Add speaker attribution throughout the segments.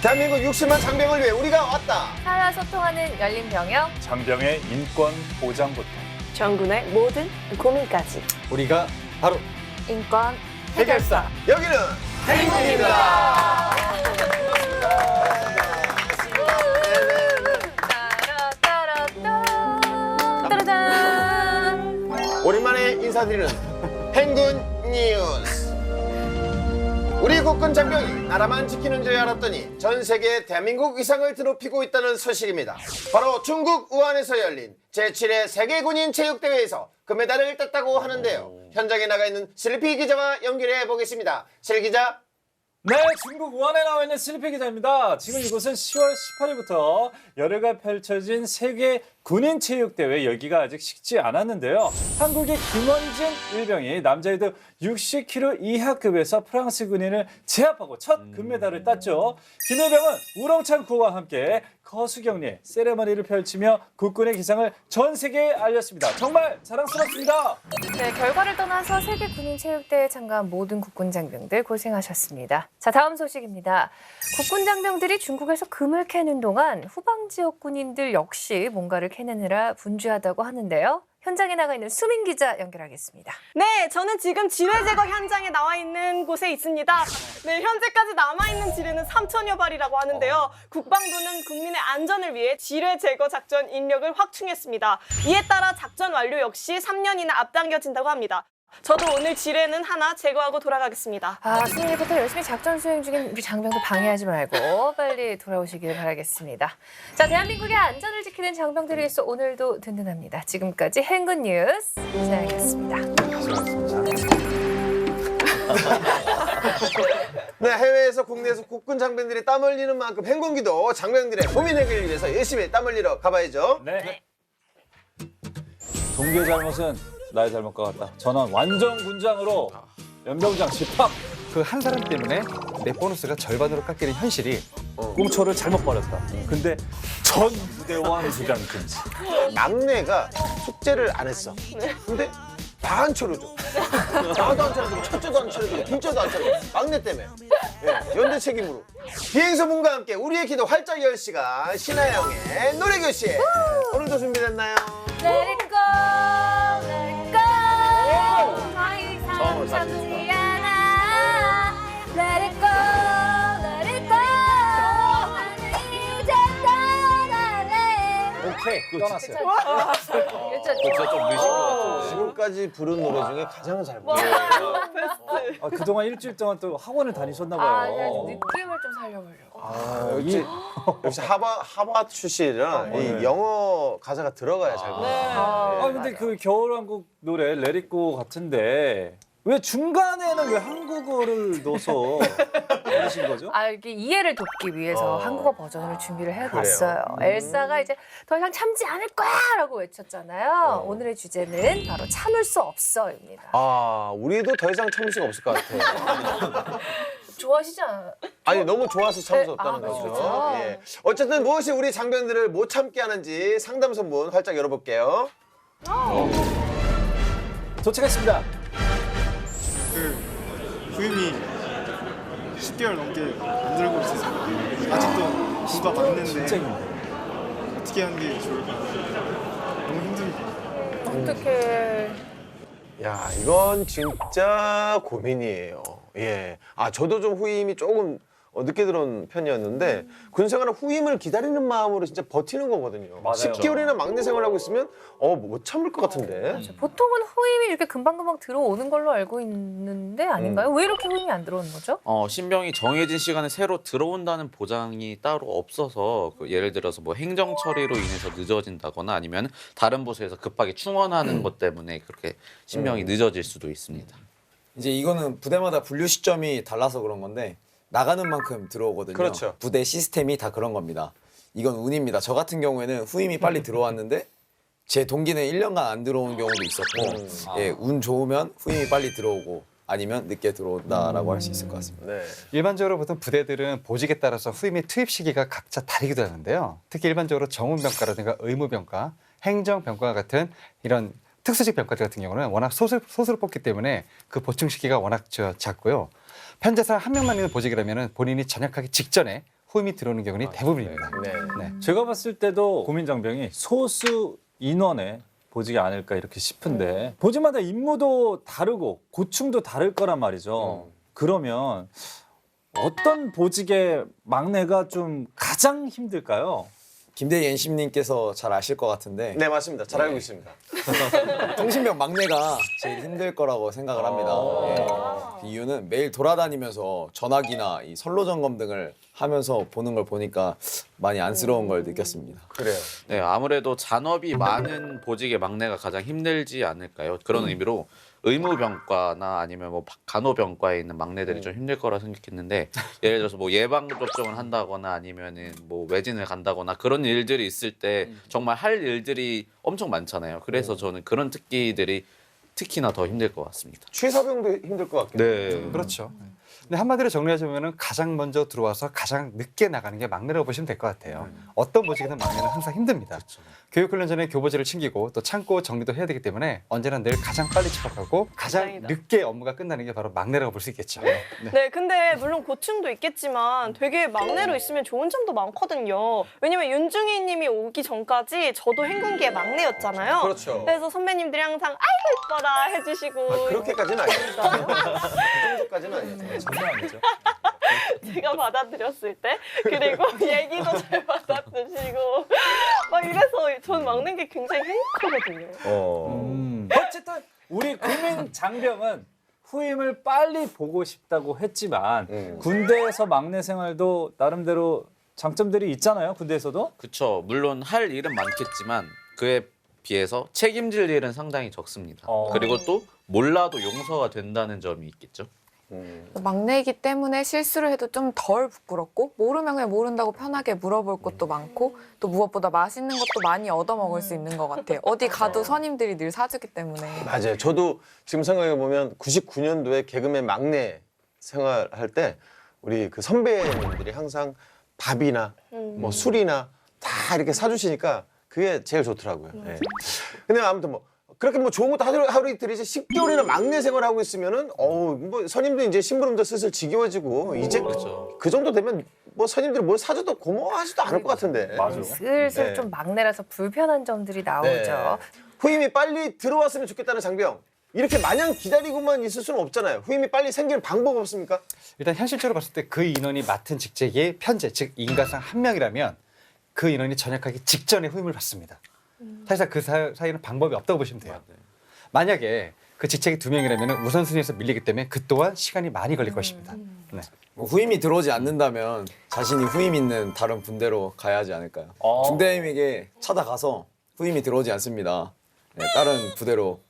Speaker 1: 대한민국 60만 장병을 위해 우리가 왔다.
Speaker 2: 사회와 소통하는 열린 병영.
Speaker 3: 장병의 인권 보장부터
Speaker 4: 전군의 모든 고민까지
Speaker 1: 우리가 바로
Speaker 2: 인권
Speaker 1: 해결사. 여기는 행군입니다.
Speaker 2: 따라따라따.
Speaker 1: 오랜만에 인사드리는 행군 뉴스. 우리 국군 장병이 나라만 지키는 줄 알았더니 전 세계 대한민국 위상을 드높이고 있다는 소식입니다. 바로 중국 우한에서 열린 제7회 세계군인 체육대회에서 금메달을 땄다고 하는데요. 현장에 나가 있는 슬리피 기자와 연결해 보겠습니다. 실 기자.
Speaker 3: 네, 중국 우한에 나와 있는 슬리피 기자입니다. 지금 이곳은 10월 18일부터 열흘간 펼쳐진 세계 군인 체육대회 열기가 아직 식지 않았는데요. 한국의 김원진 일병이 남자애들 60kg 이하급에서 프랑스 군인을 제압하고 첫 금메달을 땄죠. 김 일병은 우렁찬 구호와 함께 거수경례 세레머니를 펼치며 국군의 기상을 전 세계에 알렸습니다. 정말 자랑스럽습니다.
Speaker 2: 네, 결과를 떠나서 세계 군인 체육대회에 참가한 모든 국군 장병들 고생하셨습니다. 자, 다음 소식입니다. 국군 장병들이 중국에서 금을 캐는 동안 후방 지역 군인들 역시 뭔가를 캐내느라 분주하다고 하는데요. 현장에 나가 있는 수민 기자 연결하겠습니다.
Speaker 4: 네, 저는 지금 지뢰 제거 현장에 나와 있는 곳에 있습니다. 네, 현재까지 남아있는 지뢰는 3천여 발이라고 하는데요. 국방부는 국민의 안전을 위해 지뢰 제거 작전 인력을 확충했습니다. 이에 따라 작전 완료 역시 3년이나 앞당겨진다고 합니다. 저도 오늘 지뢰는 하나 제거하고 돌아가겠습니다.
Speaker 2: 수민 리포터 열심히 작전 수행 중인 우리 장병들 방해하지 말고 빨리 돌아오시길 바라겠습니다. 자, 대한민국의 안전을 지키는 장병들을 위해서 오늘도 든든합니다. 지금까지 행군 뉴스 시작하겠습니다.
Speaker 1: 네, 해외에서 국내에서 국군 장병들이 땀 흘리는 만큼 행군기도 장병들의 고민 해결을 위해서 열심히 땀 흘리러 가봐야죠.
Speaker 3: 네. 동기의 잘못은 나의 잘못과 같다. 전원 완전 군장으로 연병장 집합.
Speaker 5: 그 한 사람 때문에 내 보너스가 절반으로 깎이는 현실이
Speaker 3: 꽁초를 잘못 버렸다. 근데 전 부대원 부장 금지.
Speaker 1: 막내가 숙제를 안 했어. 근데 다 안 쳐줘줘. 나도 안 쳐줘주고 첫째도 안 쳐줘주고 둘째도 안 쳐줘주고 막내 때문에. 예, 연대 책임으로. 비행소문과 함께 우리의 기도 활짝 열 시간 신하영의 노래교실. 오늘도 준비됐나요?
Speaker 2: Let it go, let it go. 더 이상 참지 않아. Let it go, let it go. 나는 이제 떠나네.
Speaker 3: 오케이, 떠났어요.
Speaker 2: 진짜 좀 늦은 것 같아요.
Speaker 1: 지금까지 부른 노래 중에 가장 잘 불러요.
Speaker 3: 그동안 일주일 동안 또 학원을 다니셨나
Speaker 2: 제가 좀
Speaker 3: 봐요.
Speaker 2: 느낌을 좀 살려보려고.
Speaker 1: 역시 하버드 출신이라 이 영어 가사가 들어가야 잘 불러요.
Speaker 3: 근데 그 겨울왕국 노래 레리꼬 같은데 왜 중간에는 왜 한국어를 넣어서 부르신 거죠?
Speaker 2: 이게 이해를 돕기 위해서 한국어 버전으로 준비를 해봤어요. 엘사가 이제 더 이상 참지 않을 거야라고 외쳤잖아요. 오늘의 주제는 바로 참을 수 없어입니다.
Speaker 1: 우리도 더 이상 참을 수가 없을 것 같아요.
Speaker 2: 좋아하시지 않아요?
Speaker 1: 아니 너무 좋아서 참을 수 없다는
Speaker 2: 네,
Speaker 1: 거죠.
Speaker 2: 그렇죠.
Speaker 1: 예. 어쨌든 무엇이 우리 장병들을 못 참게 하는지 상담소 문 활짝 열어볼게요.
Speaker 3: 도착했습니다.
Speaker 6: 그 후임이 10개월 넘게 안 들고 있어서 아직도 군가 받는데
Speaker 3: 진짜 힘들어요.
Speaker 6: 어떻게 하는 게 좋을까 너무 힘듭니다.
Speaker 2: 어떻게?
Speaker 1: 야, 이건 진짜 고민이에요. 예. 저도 좀 후임이 조금 늦게 들어온 편이었는데 군 생활은 후임을 기다리는 마음으로 진짜 버티는 거거든요.
Speaker 3: 맞아요.
Speaker 1: 10개월이나 막내 생활하고 있으면 못 참을 것 같은데.
Speaker 2: 보통은 후임이 이렇게 금방금방 들어오는 걸로 알고 있는데 아닌가요? 왜 이렇게 후임이 안 들어오는 거죠?
Speaker 7: 신병이 정해진 시간에 새로 들어온다는 보장이 따로 없어서 예를 들어서 뭐 행정 처리로 인해서 늦어진다거나 아니면 다른 부서에서 급하게 충원하는 것 때문에 그렇게 신병이 늦어질 수도 있습니다.
Speaker 8: 이제 이거는 부대마다 분류 시점이 달라서 그런 건데 나가는 만큼 들어오거든요.
Speaker 1: 그렇죠.
Speaker 8: 부대 시스템이 다 그런 겁니다. 이건 운입니다. 저 같은 경우에는 후임이 빨리 들어왔는데 제 동기는 1년간 안 들어온 경우도 있었고 예, 운 좋으면 후임이 빨리 들어오고 아니면 늦게 들어온다라고 할 수 있을 것 같습니다.
Speaker 1: 네.
Speaker 5: 일반적으로 보통 부대들은 보직에 따라서 후임의 투입 시기가 각자 다르기도 하는데요. 특히 일반적으로 정훈병과라든가 의무병과, 행정병과 같은 이런 특수직 병과들 같은 경우는 워낙 소수로 뽑기 때문에 그 보충 시기가 워낙 작고요. 편제사 한 명만 있는 보직이라면 본인이 전역하기 직전에 후임이 들어오는 경우는 대부분입니다.
Speaker 1: 네.
Speaker 5: 네.
Speaker 3: 제가 봤을 때도 고민장병이 소수 인원의 보직이 아닐까 이렇게 싶은데 보직마다 임무도 다르고 고충도 다를 거란 말이죠. 그러면 어떤 보직의 막내가 좀 가장 힘들까요?
Speaker 8: 김대희 NC님께서 잘 아실 것 같은데
Speaker 1: 네, 맞습니다. 잘 알고 있습니다.
Speaker 8: 통신병 막내가 제일 힘들 거라고 생각을 합니다. 그 이유는 매일 돌아다니면서 전화기나 이 선로 점검 등을 하면서 보는 걸 보니까 많이 안쓰러운 걸 느꼈습니다.
Speaker 1: 그래요.
Speaker 7: 네, 아무래도 잔업이 많은 보직의 막내가 가장 힘들지 않을까요? 그런 의미로 의무병과나 아니면 뭐 간호병과에 있는 막내들이 좀 힘들 거라 생각했는데 예를 들어서 뭐 예방 접종을 한다거나 아니면은 뭐 외진을 간다거나 그런 일들이 있을 때 정말 할 일들이 엄청 많잖아요. 그래서 저는 그런 특기들이 특히나 더 힘들 것 같습니다.
Speaker 1: 취사병도 힘들 것 같아요.
Speaker 7: 네,
Speaker 5: 그렇죠. 근데 한마디로 정리하자면은 가장 먼저 들어와서 가장 늦게 나가는 게 막내라고 보시면 될 것 같아요. 어떤 보직이든 막내는 항상 힘듭니다. 교육훈련 전에 교보지를 챙기고 또 창고 정리도 해야 되기 때문에 언제나 늘 가장 빨리 취업하고 가장
Speaker 4: 다행이다.
Speaker 5: 늦게 업무가 끝나는 게 바로 막내라고 볼 수 있겠죠. 네.
Speaker 4: 네, 근데 물론 고충도 있겠지만 되게 막내로 있으면 좋은 점도 많거든요. 왜냐면 윤중희 님이 오기 전까지 저도 행군기의 막내였잖아요.
Speaker 1: 그렇죠.
Speaker 4: 그래서 선배님들이 항상 아이고 이뻐라 해주시고
Speaker 1: 그렇게까지는 아니에요. 그 정도까지는 아니에요.
Speaker 3: 장난 아니죠.
Speaker 4: 제가 받아들였을 때 그리고 얘기도 잘 받아주시고 막 이래서 전 막는 게 굉장히 행복하거든요.
Speaker 3: 어쨌든 우리 국민 장병은 후임을 빨리 보고 싶다고 했지만 군대에서 막내 생활도 나름대로 장점들이 있잖아요. 군대에서도.
Speaker 7: 그렇죠. 물론 할 일은 많겠지만 그에 비해서 책임질 일은 상당히 적습니다. 그리고 또 몰라도 용서가 된다는 점이 있겠죠.
Speaker 9: 막내이기 때문에 실수를 해도 좀 덜 부끄럽고 모르면 그냥 모른다고 편하게 물어볼 것도 많고 또 무엇보다 맛있는 것도 많이 얻어먹을 수 있는 것 같아요. 어디 가도 선임들이 늘 사주기 때문에.
Speaker 1: 맞아요. 저도 지금 생각해 보면 99년도에 개그맨 막내 생활할 때 우리 그 선배님들이 항상 밥이나 뭐 술이나 다 이렇게 사주시니까 그게 제일 좋더라고요. 예. 근데 아무튼 뭐 그렇게 뭐 좋은 것도 하루 이틀이지 10개월이나 막내 생활하고 있으면은 뭐 선임도 이제 심부름도 슬슬 지겨워지고 이제
Speaker 7: 그렇죠.
Speaker 1: 그 정도 되면 뭐 선임들이 뭘 사줘도 고마워하지도 않을 것 같은데.
Speaker 2: 슬슬
Speaker 1: 네.
Speaker 2: 좀 막내라서 불편한 점들이 나오죠.
Speaker 1: 네. 후임이 빨리 들어왔으면 좋겠다는 장병. 이렇게 마냥 기다리고만 있을 수는 없잖아요. 후임이 빨리 생기는 방법 없습니까?
Speaker 5: 일단 현실적으로 봤을 때 그 인원이 맡은 직책이 편제, 즉 인가상 한 명이라면 그 인원이 전역하기 직전에 후임을 받습니다. 사실상 그 사이에는 방법이 없다고 보시면 돼요. 만약에 그 직책이 2명이라면 우선순위에서 밀리기 때문에 그 또한 시간이 많이 걸릴 것입니다. 네.
Speaker 8: 뭐 후임이 들어오지 않는다면 자신이 후임 있는 다른 분대로 가야 하지 않을까요? 중대임에게 찾아가서 후임이 들어오지 않습니다. 네, 다른 부대로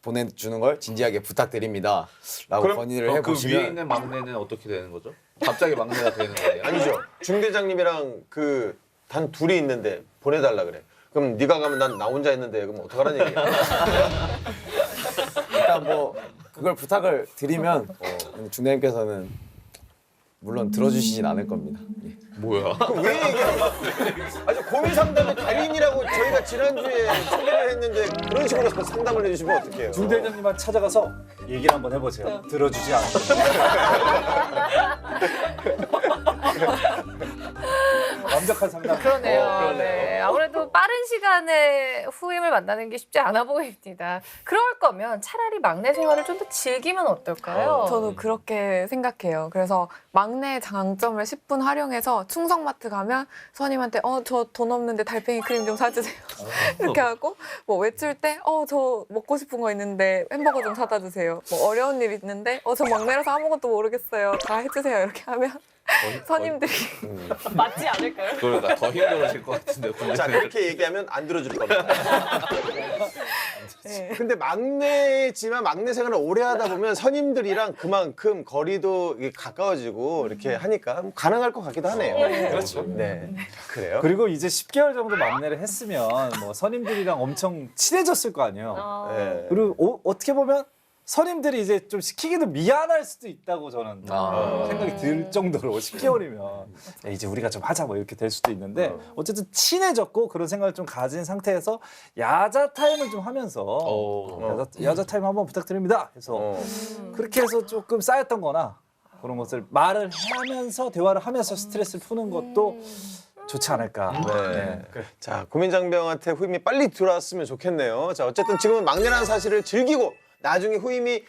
Speaker 8: 보내주는 걸 진지하게 부탁드립니다. 라고
Speaker 1: 그럼
Speaker 8: 건의를
Speaker 7: 그 위에
Speaker 8: 해보시면
Speaker 7: 있는 막내는 어떻게 되는 거죠? 갑자기 막내가 되는 거예요?
Speaker 1: 아니죠. 중대장님이랑 그 단 둘이 있는데 보내달라 그래. 그럼 네가 가면 난 나 혼자 있는데 그럼 어떡하라는 얘기야?
Speaker 8: 일단 뭐 그걸 부탁을 드리면 중대임께서는 물론 들어주시진 않을 겁니다. 예.
Speaker 7: 뭐야?
Speaker 1: 왜 얘기하는 거야? 아주 고민 상담의 달인이라고 저희가 지난주에 소개를 했는데 그런 식으로 상담을 해주시면 어떡해요?
Speaker 3: 중대장님만 찾아가서 얘기를 한번 해보세요. 들어주지 않고. 완벽한 상담.
Speaker 2: 그러네요. 네. 아무래도 빠른 시간에 후임을 만나는 게 쉽지 않아 보입니다. 그럴 거면 차라리 막내 생활을 좀 더 즐기면 어떨까요?
Speaker 9: 저도 그렇게 생각해요. 그래서 막내의 장점을 10분 활용해서 충성마트 가면 선임한테 저 돈 없는데 달팽이 크림 좀 사주세요. 이렇게 하고 뭐 외출 때 저 먹고 싶은 거 있는데 햄버거 좀 사다 주세요. 뭐 어려운 일 있는데 저 막내라서 아무것도 모르겠어요. 다 해주세요. 이렇게 하면 선임들이
Speaker 4: 맞지 않을까요?
Speaker 7: 그러니까 더 힘들어질 것 같은데.
Speaker 1: 자,
Speaker 7: 군대는.
Speaker 1: 그렇게 얘기하면 안 들어줄 겁니다.
Speaker 9: 네.
Speaker 1: 근데 막내지만 막내 생활을 오래 하다 보면 선임들이랑 그만큼 거리도 이게 가까워지고 이렇게 하니까 가능할 것 같기도 하네요.
Speaker 3: 그렇죠.
Speaker 1: 네. 그래요?
Speaker 3: 그리고 이제 10개월 정도 막내를 했으면 뭐 선임들이랑 엄청 친해졌을 거 아니에요.
Speaker 1: 네.
Speaker 3: 그리고 어떻게 보면 선임들이 이제 좀 시키기도 미안할 수도 있다고 저는 생각이 들 정도로 10개월이면 이제 우리가 좀 하자 뭐 이렇게 될 수도 있는데 어쨌든 친해졌고 그런 생각을 좀 가진 상태에서 야자 타임을 좀 하면서 야자 타임 한번 부탁드립니다 해서 그렇게 해서 조금 쌓였던 거나 그런 것을 말을 하면서 대화를 하면서 스트레스를 푸는 것도 좋지 않을까.
Speaker 1: 네. 자, 구민장병한테 후임이 빨리 들어왔으면 좋겠네요. 자, 어쨌든 지금은 막내라는 사실을 즐기고 나중에 후임이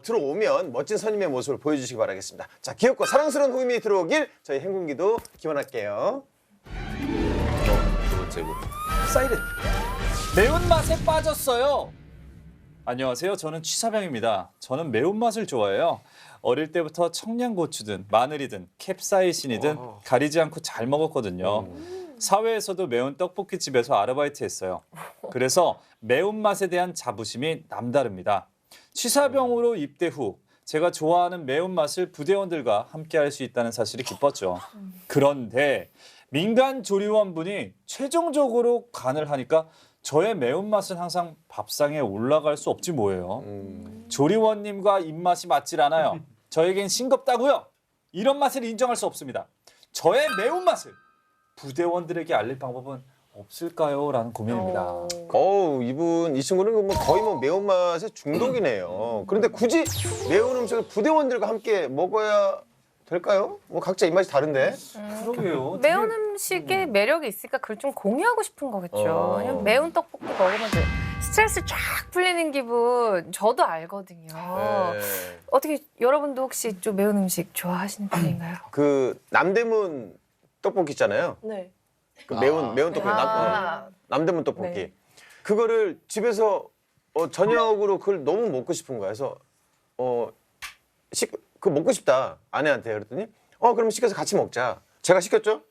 Speaker 1: 들어오면 멋진 선임의 모습을 보여주시기 바라겠습니다. 자, 귀엽고 사랑스러운 후임이 들어오길 저희 행군기도 기원할게요.
Speaker 7: 두 번째 분.
Speaker 3: 사이렌. 매운맛에 빠졌어요. 안녕하세요. 저는 취사병입니다. 저는 매운맛을 좋아해요. 어릴 때부터 청양고추든 마늘이든 캡사이신이든 가리지 않고 잘 먹었거든요. 사회에서도 매운 떡볶이집에서 아르바이트했어요. 그래서 매운맛에 대한 자부심이 남다릅니다. 취사병으로 입대 후 제가 좋아하는 매운맛을 부대원들과 함께할 수 있다는 사실이 기뻤죠. 그런데 민간 조리원분이 최종적으로 간을 하니까 저의 매운맛은 항상 밥상에 올라갈 수 없지 뭐예요. 조리원님과 입맛이 맞질 않아요. 저에겐 싱겁다고요. 이런 맛을 인정할 수 없습니다. 저의 매운맛을 부대원들에게 알릴 방법은 없을까요? 라는 고민입니다.
Speaker 1: 이 친구는 뭐 거의 뭐 매운맛에 중독이네요. 그런데 굳이 매운 음식을 부대원들과 함께 먹어야 될까요? 뭐 각자 입맛이 다른데.
Speaker 3: 그러게요.
Speaker 2: 매운 음식에 매력이 있으니까 그걸 좀 공유하고 싶은 거겠죠. 왜냐면 매운 떡볶이 먹으면 이제 스트레스 쫙 풀리는 기분 저도 알거든요.
Speaker 1: 네.
Speaker 2: 어떻게 여러분도 혹시 좀 매운 음식 좋아하시는 편인가요?
Speaker 1: 그 남대문 떡볶이 있잖아요.
Speaker 4: 네.
Speaker 1: 그 매운 떡볶이. 남대문 떡볶이.
Speaker 9: 네.
Speaker 1: 그거를 집에서 저녁으로 그걸 너무 먹고 싶은 거야. 그래서 그거 먹고 싶다 아내한테 그랬더니 그럼 시켜서 같이 먹자. 제가 시켰죠.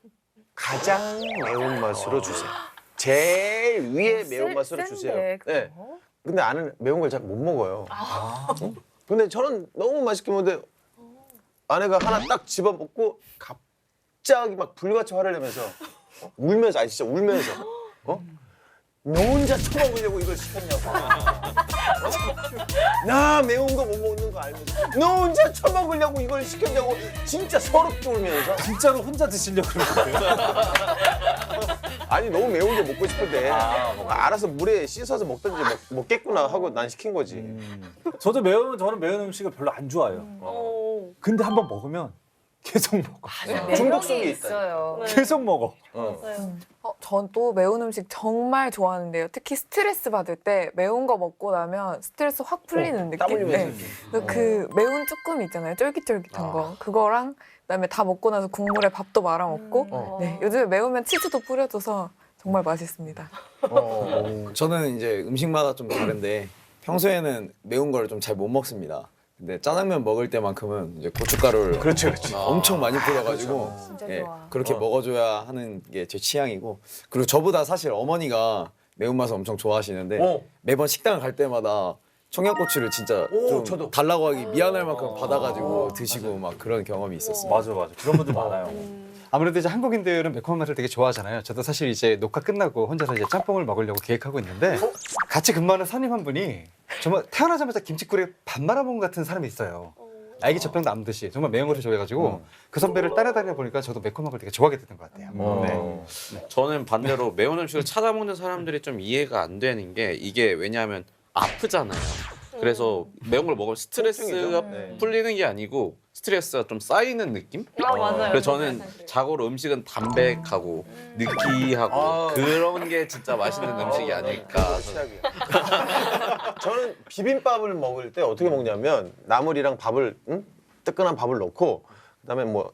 Speaker 1: 가장 매운맛으로 주세요. 제일 위에 매운맛으로 주세요. 네. 근데 아내는 매운 걸 잘 못 먹어요. 응? 근데 저는 너무 맛있게 먹는데 아내가 하나 딱 집어 먹고 갑자기 막 불같이 화를 내면서 울면서 진짜 울면서 너 혼자 처먹으려고 이걸 시켰냐고. 나 매운 거 못 먹는 거 알면서 너 혼자 처먹으려고 이걸 시켰냐고 진짜 서럽게 울면서.
Speaker 3: 진짜로 혼자 드시려고 그러는 거예요?
Speaker 1: 아니 너무 매운 게 먹고 싶은데 알아서 물에 씻어서 먹든지 먹겠구나 하고 난 시킨 거지.
Speaker 3: 저는 매운 음식을 별로 안 좋아해요. 근데 한번 먹으면 계속 먹어.
Speaker 1: 중독성이
Speaker 2: 매력이
Speaker 1: 있다.
Speaker 2: 있어요.
Speaker 3: 계속 먹어.
Speaker 9: 전 또 매운 음식 정말 좋아하는데요. 특히 스트레스 받을 때 매운 거 먹고 나면 스트레스 확 풀리는
Speaker 1: 땀
Speaker 9: 느낌.
Speaker 1: 흘리면서.
Speaker 9: 그래서 그 매운 쭈꾸미 있잖아요. 쫄깃쫄깃한 거. 그거랑 그다음에 다 먹고 나서 국물에 밥도 말아 먹고. 네, 요즘에 매우면 치즈도 뿌려줘서 정말 맛있습니다.
Speaker 8: 저는 이제 음식마다 좀 다른데 평소에는 매운 걸 좀 잘 못 먹습니다. 근데 짜장면 먹을 때만큼은 이제 고춧가루를
Speaker 1: 그렇지.
Speaker 8: 엄청 많이 뿌려가지고
Speaker 2: 진짜
Speaker 8: 예,
Speaker 2: 좋아.
Speaker 8: 그렇게 먹어줘야 하는 게 제 취향이고 그리고 저보다 사실 어머니가 매운맛을 엄청 좋아하시는데 매번 식당을 갈 때마다 청양고추를 진짜 좀
Speaker 1: 저도.
Speaker 8: 달라고 하기 미안할 만큼 받아가지고 드시고 막 그런 경험이 있었어요.
Speaker 3: 맞아. 그런 분들 많아요.
Speaker 5: 아무래도 이제 한국인들은 매콤한 맛을 되게 좋아하잖아요. 저도 사실 이제 녹화 끝나고 혼자서 이제 짬뽕을 먹으려고 계획하고 있는데 같이 근무하는 선임 한 분이 정말 태어나자마자 김치국에 밥 말아먹은 같은 사람이 있어요. 아기 젖병 남듯이 정말 매운 것을 좋아해가지고 그 선배를 따라다니다 보니까 저도 매콤한 걸 되게 좋아하게 되는 것 같아요. 네.
Speaker 7: 저는 반대로 매운 음식을 찾아 먹는 사람들이 좀 이해가 안 되는 게 이게 왜냐하면 아프잖아요. 그래서 매운 걸 먹으면 스트레스가 풀리는 게 아니고 스트레스가 좀 쌓이는 느낌?
Speaker 4: 맞아요.
Speaker 7: 그래서 저는 자고로 음식은 담백하고 느끼하고 그런 게 진짜 맛있는 음식이 아닐까.
Speaker 1: 저는 비빔밥을 먹을 때 어떻게 먹냐면 나물이랑 밥을 뜨끈한 밥을 넣고 그다음에 뭐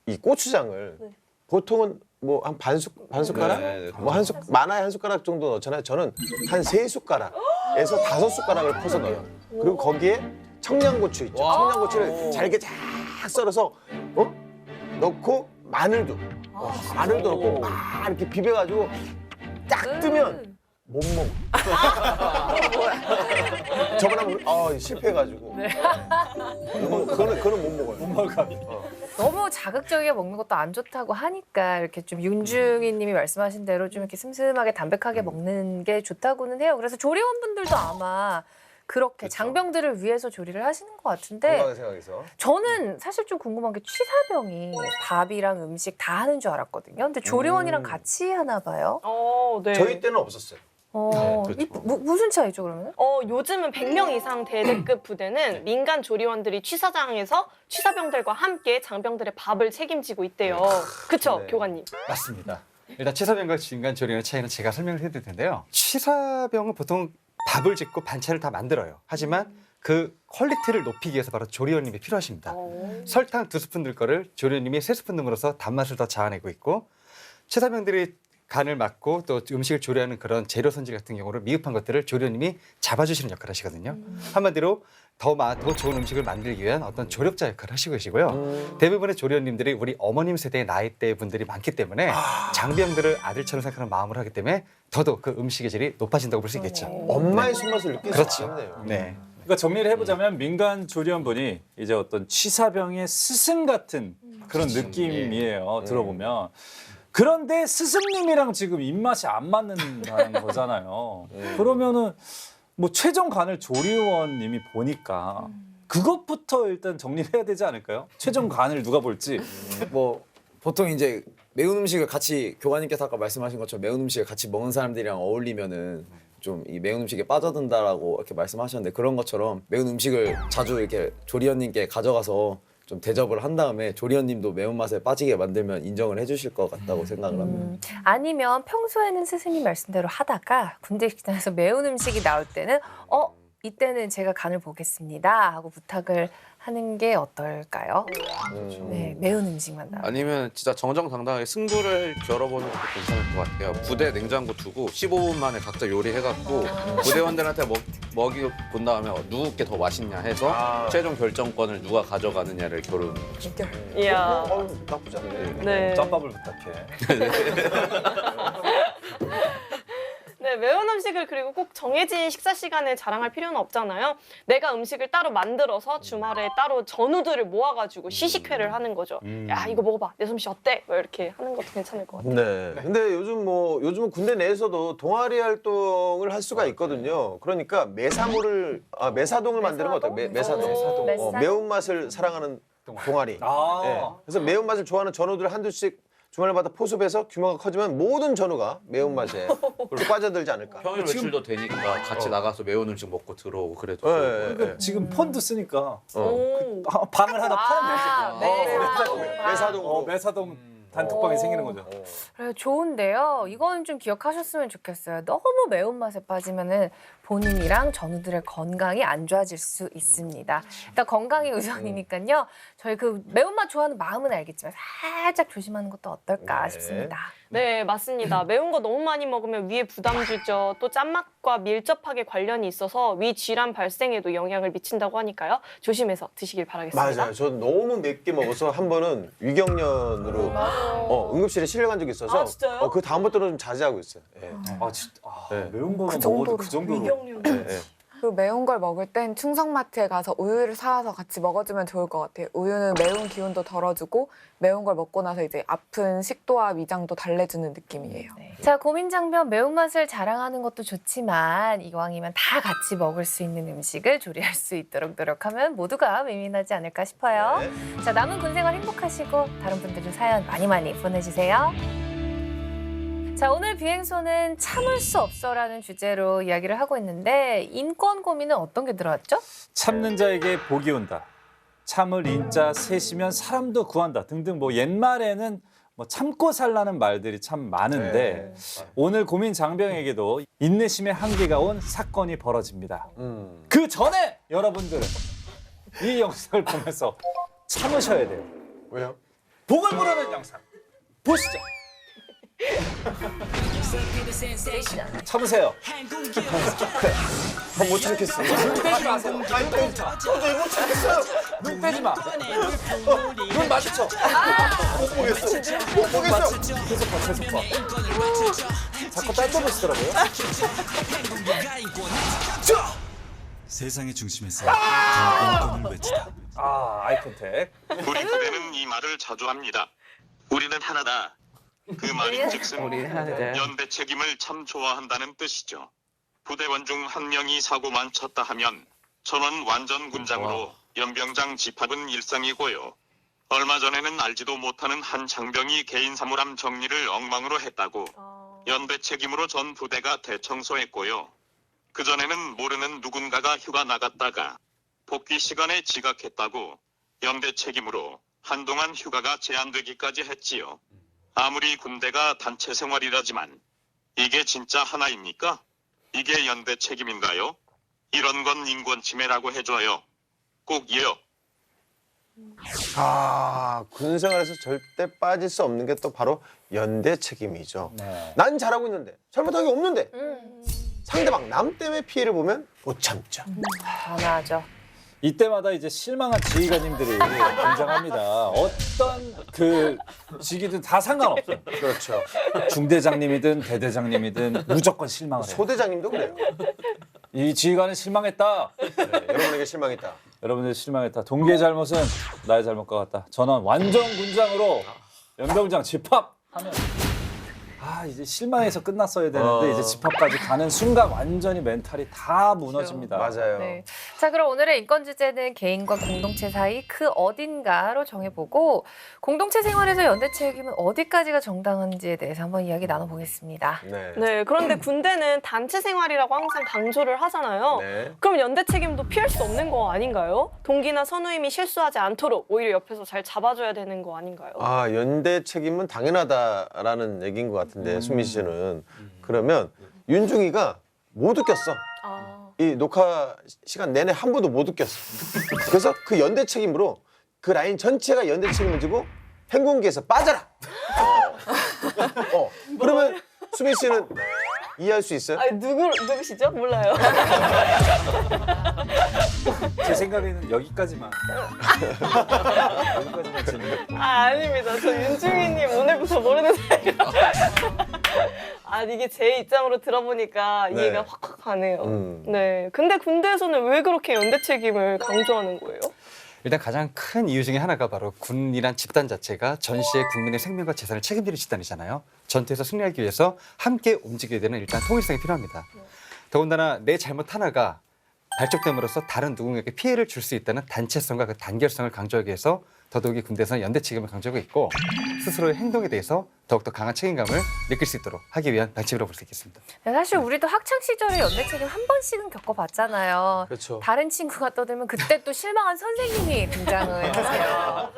Speaker 1: 이 고추장을 보통은 뭐 한 반 숟가락?
Speaker 7: 네,
Speaker 1: 뭐 많아야 한 숟가락 정도 넣잖아요. 저는 한 3숟가락에서 5숟가락을 퍼서 넣어요. 그리고 거기에 청양고추 있죠. 청양고추를 잘게 쫙 썰어서 넣고 마늘도 넣고 막 이렇게 비벼가지고 딱 뜨면 못 먹어. 저번에 한번 실패해가지고. 그거는 못 먹어요.
Speaker 3: 못 먹어.
Speaker 2: 너무 자극적이게 먹는 것도 안 좋다고 하니까 이렇게 좀 윤중희 님이 말씀하신 대로 좀 이렇게 슴슴하게 담백하게 먹는 게 좋다고는 해요. 그래서 조리원분들도 아마 그렇게 장병들을 위해서 조리를 하시는 것 같은데
Speaker 1: 건강하게 생각해서.
Speaker 2: 저는 사실 좀 궁금한 게 취사병이 밥이랑 음식 다 하는 줄 알았거든요. 근데 조리원이랑 같이 하나 봐요.
Speaker 4: 네.
Speaker 1: 저희 때는 없었어요.
Speaker 2: 무슨 차이죠 그러면?
Speaker 4: 요즘은 100명 이상 대대급 부대는 민간 조리원들이 취사장에서 취사병들과 함께 장병들의 밥을 책임지고 있대요. 그쵸,
Speaker 1: 네.
Speaker 4: 교관님?
Speaker 5: 맞습니다. 일단 취사병과 민간 조리원의 차이는 제가 설명을 해드릴 텐데요. 취사병은 보통 밥을 짓고 반찬을 다 만들어요. 하지만 그 퀄리티를 높이기 위해서 바로 조리원님이 필요하십니다. 설탕 2스푼 들 거를 조리원님이 3스푼 넣음으로써 단맛을 더 자아내고 있고, 취사병들이 간을 맡고 또 음식을 조리하는 그런 재료 손질 같은 경우를 미흡한 것들을 조리원님이 잡아주시는 역할을 하시거든요. 한마디로 더 좋은 음식을 만들기 위한 어떤 조력자 역할을 하시고 계시고요. 대부분의 조리원님들이 우리 어머님 세대의 나이대 분들이 많기 때문에 장병들을 아들처럼 생각하는 마음으로 하기 때문에 더더욱 그 음식의 질이 높아진다고 볼 수 있겠죠.
Speaker 1: 엄마의 손맛을 느낄 수
Speaker 5: 그렇죠.
Speaker 1: 있겠네요.
Speaker 5: 네.
Speaker 3: 그러니까 정리를 해보자면 민간 조리원분이 이제 어떤 취사병의 스승 같은 그런 느낌이에요. 들어보면. 그런데 스승님이랑 지금 입맛이 안 맞는다는 거잖아요. 그러면은 뭐 최종 간을 조리원님이 보니까 그것부터 일단 정리를 해야 되지 않을까요? 최종 간을 누가 볼지.
Speaker 8: 뭐 보통 이제 매운 음식을 같이 교관님께서 아까 말씀하신 것처럼 매운 음식을 같이 먹는 사람들이랑 어울리면은 좀 이 매운 음식에 빠져든다라고 이렇게 말씀하셨는데, 그런 것처럼 매운 음식을 자주 이렇게 조리원님께 가져가서 좀 대접을 한 다음에 조리원님도 매운맛에 빠지게 만들면 인정을 해주실 것 같다고 생각을 합니다.
Speaker 2: 아니면 평소에는 스승님 말씀대로 하다가 군대 식당에서 매운 음식이 나올 때는 이때는 제가 간을 보겠습니다 하고 부탁을 하는 게 어떨까요? 네, 매운 음식만 나올 때.
Speaker 7: 아니면 진짜 정정당당하게 승부를 겨뤄보는 것도 괜찮을 것 같아요. 부대 냉장고 두고 15분 만에 각자 요리해갖고 부대원들한테 먹이 본 다음에 누구께 더 맛있냐 해서 최종 결정권을 누가 가져가느냐를 겨루는 거죠.
Speaker 4: 이야.
Speaker 1: 나쁘지 않네.
Speaker 4: 네.
Speaker 3: 짬밥을 부탁해.
Speaker 4: 네, 매운 음식을 그리고 꼭 정해진 식사 시간에 자랑할 필요는 없잖아요. 내가 음식을 따로 만들어서 주말에 따로 전우들을 모아가지고 시식회를 하는 거죠. 야, 이거 먹어봐. 내 솜씨 어때? 뭐 이렇게 하는 것도 괜찮을 것 같아요.
Speaker 1: 네. 근데 요즘은 군대 내에서도 동아리 활동을 할 수가 있거든요. 그러니까 매사동을 만드는 거 어때요? 매사동. 매운맛을 사랑하는 동아리. 네. 그래서 매운맛을 좋아하는 전우들 한두씩 주말마다 포섭해서 규모가 커지면 모든 전우가 매운맛에 빠져들지 않을까.
Speaker 7: 평일 외출도 되니까 같이 나가서 매운 음식 먹고 들어오고 그래도
Speaker 1: 네.
Speaker 3: 지금 폰도 쓰니까
Speaker 4: 오.
Speaker 3: 방을 하나 파면 되지.
Speaker 1: 매사동으로.
Speaker 3: 매사동 단톡방이 생기는 거죠.
Speaker 2: 그래, 좋은데요. 이건 좀 기억하셨으면 좋겠어요. 너무 매운맛에 빠지면은 본인이랑 전우들의 건강이 안 좋아질 수 있습니다. 일단 건강이 우선이니까요. 저희 그 매운맛 좋아하는 마음은 알겠지만 살짝 조심하는 것도 어떨까 싶습니다.
Speaker 4: 네, 맞습니다. 매운 거 너무 많이 먹으면 위에 부담 주죠. 또 짠맛과 밀접하게 관련이 있어서 위 질환 발생에도 영향을 미친다고 하니까요. 조심해서 드시길 바라겠습니다.
Speaker 1: 맞아요. 저 너무 맵게 먹어서 한 번은 위경련으로 응급실에 실려간 적이 있어서
Speaker 4: 아, 진짜요?
Speaker 1: 그 다음부터는 좀 자제하고 있어요. 예.
Speaker 3: 아 진짜
Speaker 1: 네.
Speaker 3: 매운 거는
Speaker 9: 그
Speaker 3: 먹어도 그 정도로.
Speaker 4: 위경련.
Speaker 1: 예.
Speaker 9: 그리고 매운 걸 먹을 땐 충성마트에 가서 우유를 사와서 같이 먹어주면 좋을 것 같아요. 우유는 매운 기운도 덜어주고 매운 걸 먹고 나서 이제 아픈 식도와 위장도 달래주는 느낌이에요.
Speaker 2: 자, 고민장병 매운맛을 자랑하는 것도 좋지만 이왕이면 다 같이 먹을 수 있는 음식을 조리할 수 있도록 노력하면 모두가 윈윈하지 않을까 싶어요.
Speaker 1: 네.
Speaker 2: 자, 남은 군 생활 행복하시고 다른 분들도 사연 많이 보내주세요. 자, 오늘 비행소는 참을 수 없어라는 주제로 이야기를 하고 있는데 인권 고민은 어떤 게 들어왔죠?
Speaker 3: 참는 자에게 복이 온다. 참을 인자 셋이면 사람도 구한다 등등 뭐 옛말에는 뭐 참고 살라는 말들이 참 많은데 오늘 고민 장병에게도 인내심의 한계가 온 사건이 벌어집니다. 그 전에 여러분들은 이 영상을 보면서 참으셔야 돼요.
Speaker 1: 왜요?
Speaker 3: 복을 부르는 영상 보시죠. 참으세요.
Speaker 1: 못 참겠어.
Speaker 3: 눈 떼지 마세요.
Speaker 1: 못 참겠어요.
Speaker 3: 눈 떼지 마. 눈 마주쳐.
Speaker 1: 못 보겠어.
Speaker 3: 계속 봐. 자꾸 딴 데 보시더라고요.
Speaker 10: 세상의 중심에서 인권을 외치다.
Speaker 3: 아이 컨택.
Speaker 11: 우리 부대는 이 말을 자주 합니다. 우리는 하나다. 그 말인즉슨 연대 책임을 참 좋아한다는 뜻이죠. 부대원 중 한 명이 사고만 쳤다 하면 전원 완전 군장으로 연병장 집합은 일상이고요. 얼마 전에는 알지도 못하는 한 장병이 개인 사물함 정리를 엉망으로 했다고 연대 책임으로 전 부대가 대청소했고요. 그전에는 모르는 누군가가 휴가 나갔다가 복귀 시간에 지각했다고 연대 책임으로 한동안 휴가가 제한되기까지 했지요. 아무리 군대가 단체 생활이라지만 이게 진짜 하나입니까? 이게 연대 책임인가요? 이런 건 인권 침해라고 해줘요. 꼭이요.
Speaker 1: 군생활에서 절대 빠질 수 없는 게 또 바로 연대 책임이죠.
Speaker 3: 네.
Speaker 1: 난 잘하고 있는데 잘못한 게 없는데 상대방 남 때문에 피해를 보면 못 참죠.
Speaker 2: 전화하죠.
Speaker 3: 이때마다 이제 실망한 지휘관님들이 등장합니다. 어떤 그 직이든 다 상관없어요.
Speaker 1: 그렇죠.
Speaker 3: 중대장님이든 대대장님이든 무조건 실망을 해요.
Speaker 1: 소대장님도 그래요.
Speaker 3: 이 지휘관은 실망했다.
Speaker 1: 네, 여러분에게 실망했다.
Speaker 3: 여러분들 실망했다. 동기의 잘못은 나의 잘못과 같다. 전원 완전 군장으로 연병장 집합하면 이제 실망해서 끝났어야 되는데 이제 집합까지 가는 순간 완전히 멘탈이 다 무너집니다.
Speaker 1: 맞아요.
Speaker 2: 네. 자, 그럼 오늘의 인권 주제는 개인과 공동체 사이 그 어딘가로 정해보고 공동체 생활에서 연대 책임은 어디까지가 정당한지에 대해서 한번 이야기 나눠보겠습니다.
Speaker 1: 네.
Speaker 4: 네, 그런데 군대는 단체 생활이라고 항상 강조를 하잖아요.
Speaker 1: 네.
Speaker 4: 그럼 연대 책임도 피할 수 없는 거 아닌가요? 동기나 선우임이 실수하지 않도록 오히려 옆에서 잘 잡아줘야 되는 거 아닌가요?
Speaker 1: 연대 책임은 당연하다라는 얘기인 것 같은데 수미 씨는 그러면 윤중이가 못 웃겼어. 이 녹화 시간 내내 한 번도 못 웃겼어. 그래서 그 연대 책임으로 그 라인 전체가 연대 책임을 지고 행군기에서 빠져라. 그러면 수미 씨는 이해할 수 있어요?
Speaker 4: 아니, 누구시죠? 몰라요.
Speaker 3: 제 생각에는 여기까지만. 여기까지만 재밌는.
Speaker 4: 아닙니다. 저 윤중이님 오늘부터 모르는 사이라. 이게 제 입장으로 들어보니까
Speaker 1: 네.
Speaker 4: 이해가 확확 가네요. 네. 근데 군대에서는 왜 그렇게 연대 책임을 강조하는 거예요?
Speaker 5: 일단 가장 큰 이유 중에 하나가 바로 군이란 집단 자체가 전시의 국민의 생명과 재산을 책임지는 집단이잖아요. 전투에서 승리하기 위해서 함께 움직여야 되는 일단 통일성이 필요합니다. 더군다나 내 잘못 하나가 발족됨으로써 다른 누군가에게 피해를 줄 수 있다는 단체성과 그 단결성을 강조하기 위해서 더더욱이 군대에서는 연대 책임을 강조하고 있고 스스로의 행동에 대해서 더욱더 강한 책임감을 느낄 수 있도록 하기 위한 방침이라고 볼 수 있겠습니다.
Speaker 2: 사실 우리도 학창 시절에 연대 책임 한 번씩은 겪어봤잖아요.
Speaker 1: 그렇죠.
Speaker 2: 다른 친구가 떠들면 그때 또 실망한 선생님이 등장을 하세요.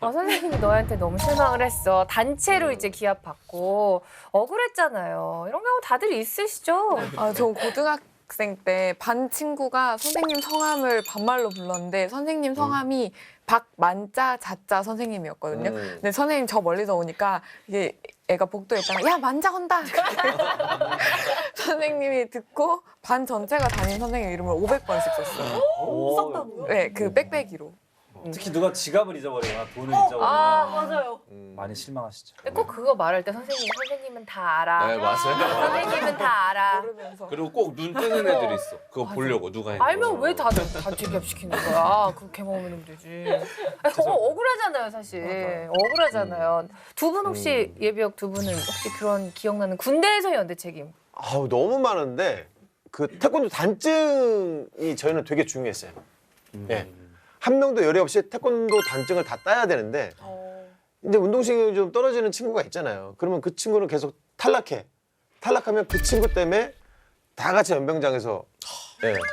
Speaker 2: 선생님이 너한테 너무 실망을 했어. 단체로 이제 기합받고 억울했잖아요. 이런 경우 다들 있으시죠?
Speaker 9: 저 고등학생 때 반 친구가 선생님 성함을 반말로 불렀는데 선생님 성함이 박만자 자자 선생님이었거든요. 근데 선생님 저 멀리서 오니까 이게 애가 복도에다가 야 만자 건다. 선생님이 듣고 반 전체가 담임 선생님 이름을 500번씩 썼어요.
Speaker 4: 썼다고요?
Speaker 9: 네, 그 빽빽이로.
Speaker 3: 특히 누가 지갑을 잊어버리거나 돈을 잊어버리거나
Speaker 4: 맞아요.
Speaker 3: 많이 실망하시죠.
Speaker 2: 근데 꼭 그거 말할 때 선생님은 다 알아.
Speaker 7: 네, 맞아요.
Speaker 2: 선생님은 다 알아.
Speaker 9: 모르면서.
Speaker 7: 그리고 꼭 눈 뜨는 애들이 있어. 그거 보려고 누가 했는지.
Speaker 2: 알면 왜 다 지갑시키는 거야? 그렇게 먹으면 되지. 그거 억울하잖아요, 사실. 억울하잖아요. 두 분 혹시 예비역 두 분은 혹시 그런 기억나는 군대에서 연대 책임?
Speaker 1: 너무 많은데 그 태권도 단증이 저희는 되게 중요했어요. 예. 한 명도 열애 없이 태권도 단증을 다 따야 되는데 이제 운동신경이 좀 떨어지는 친구가 있잖아요. 그러면 그 친구는 계속 탈락해. 탈락하면 그 친구 때문에 다 같이 연병장에서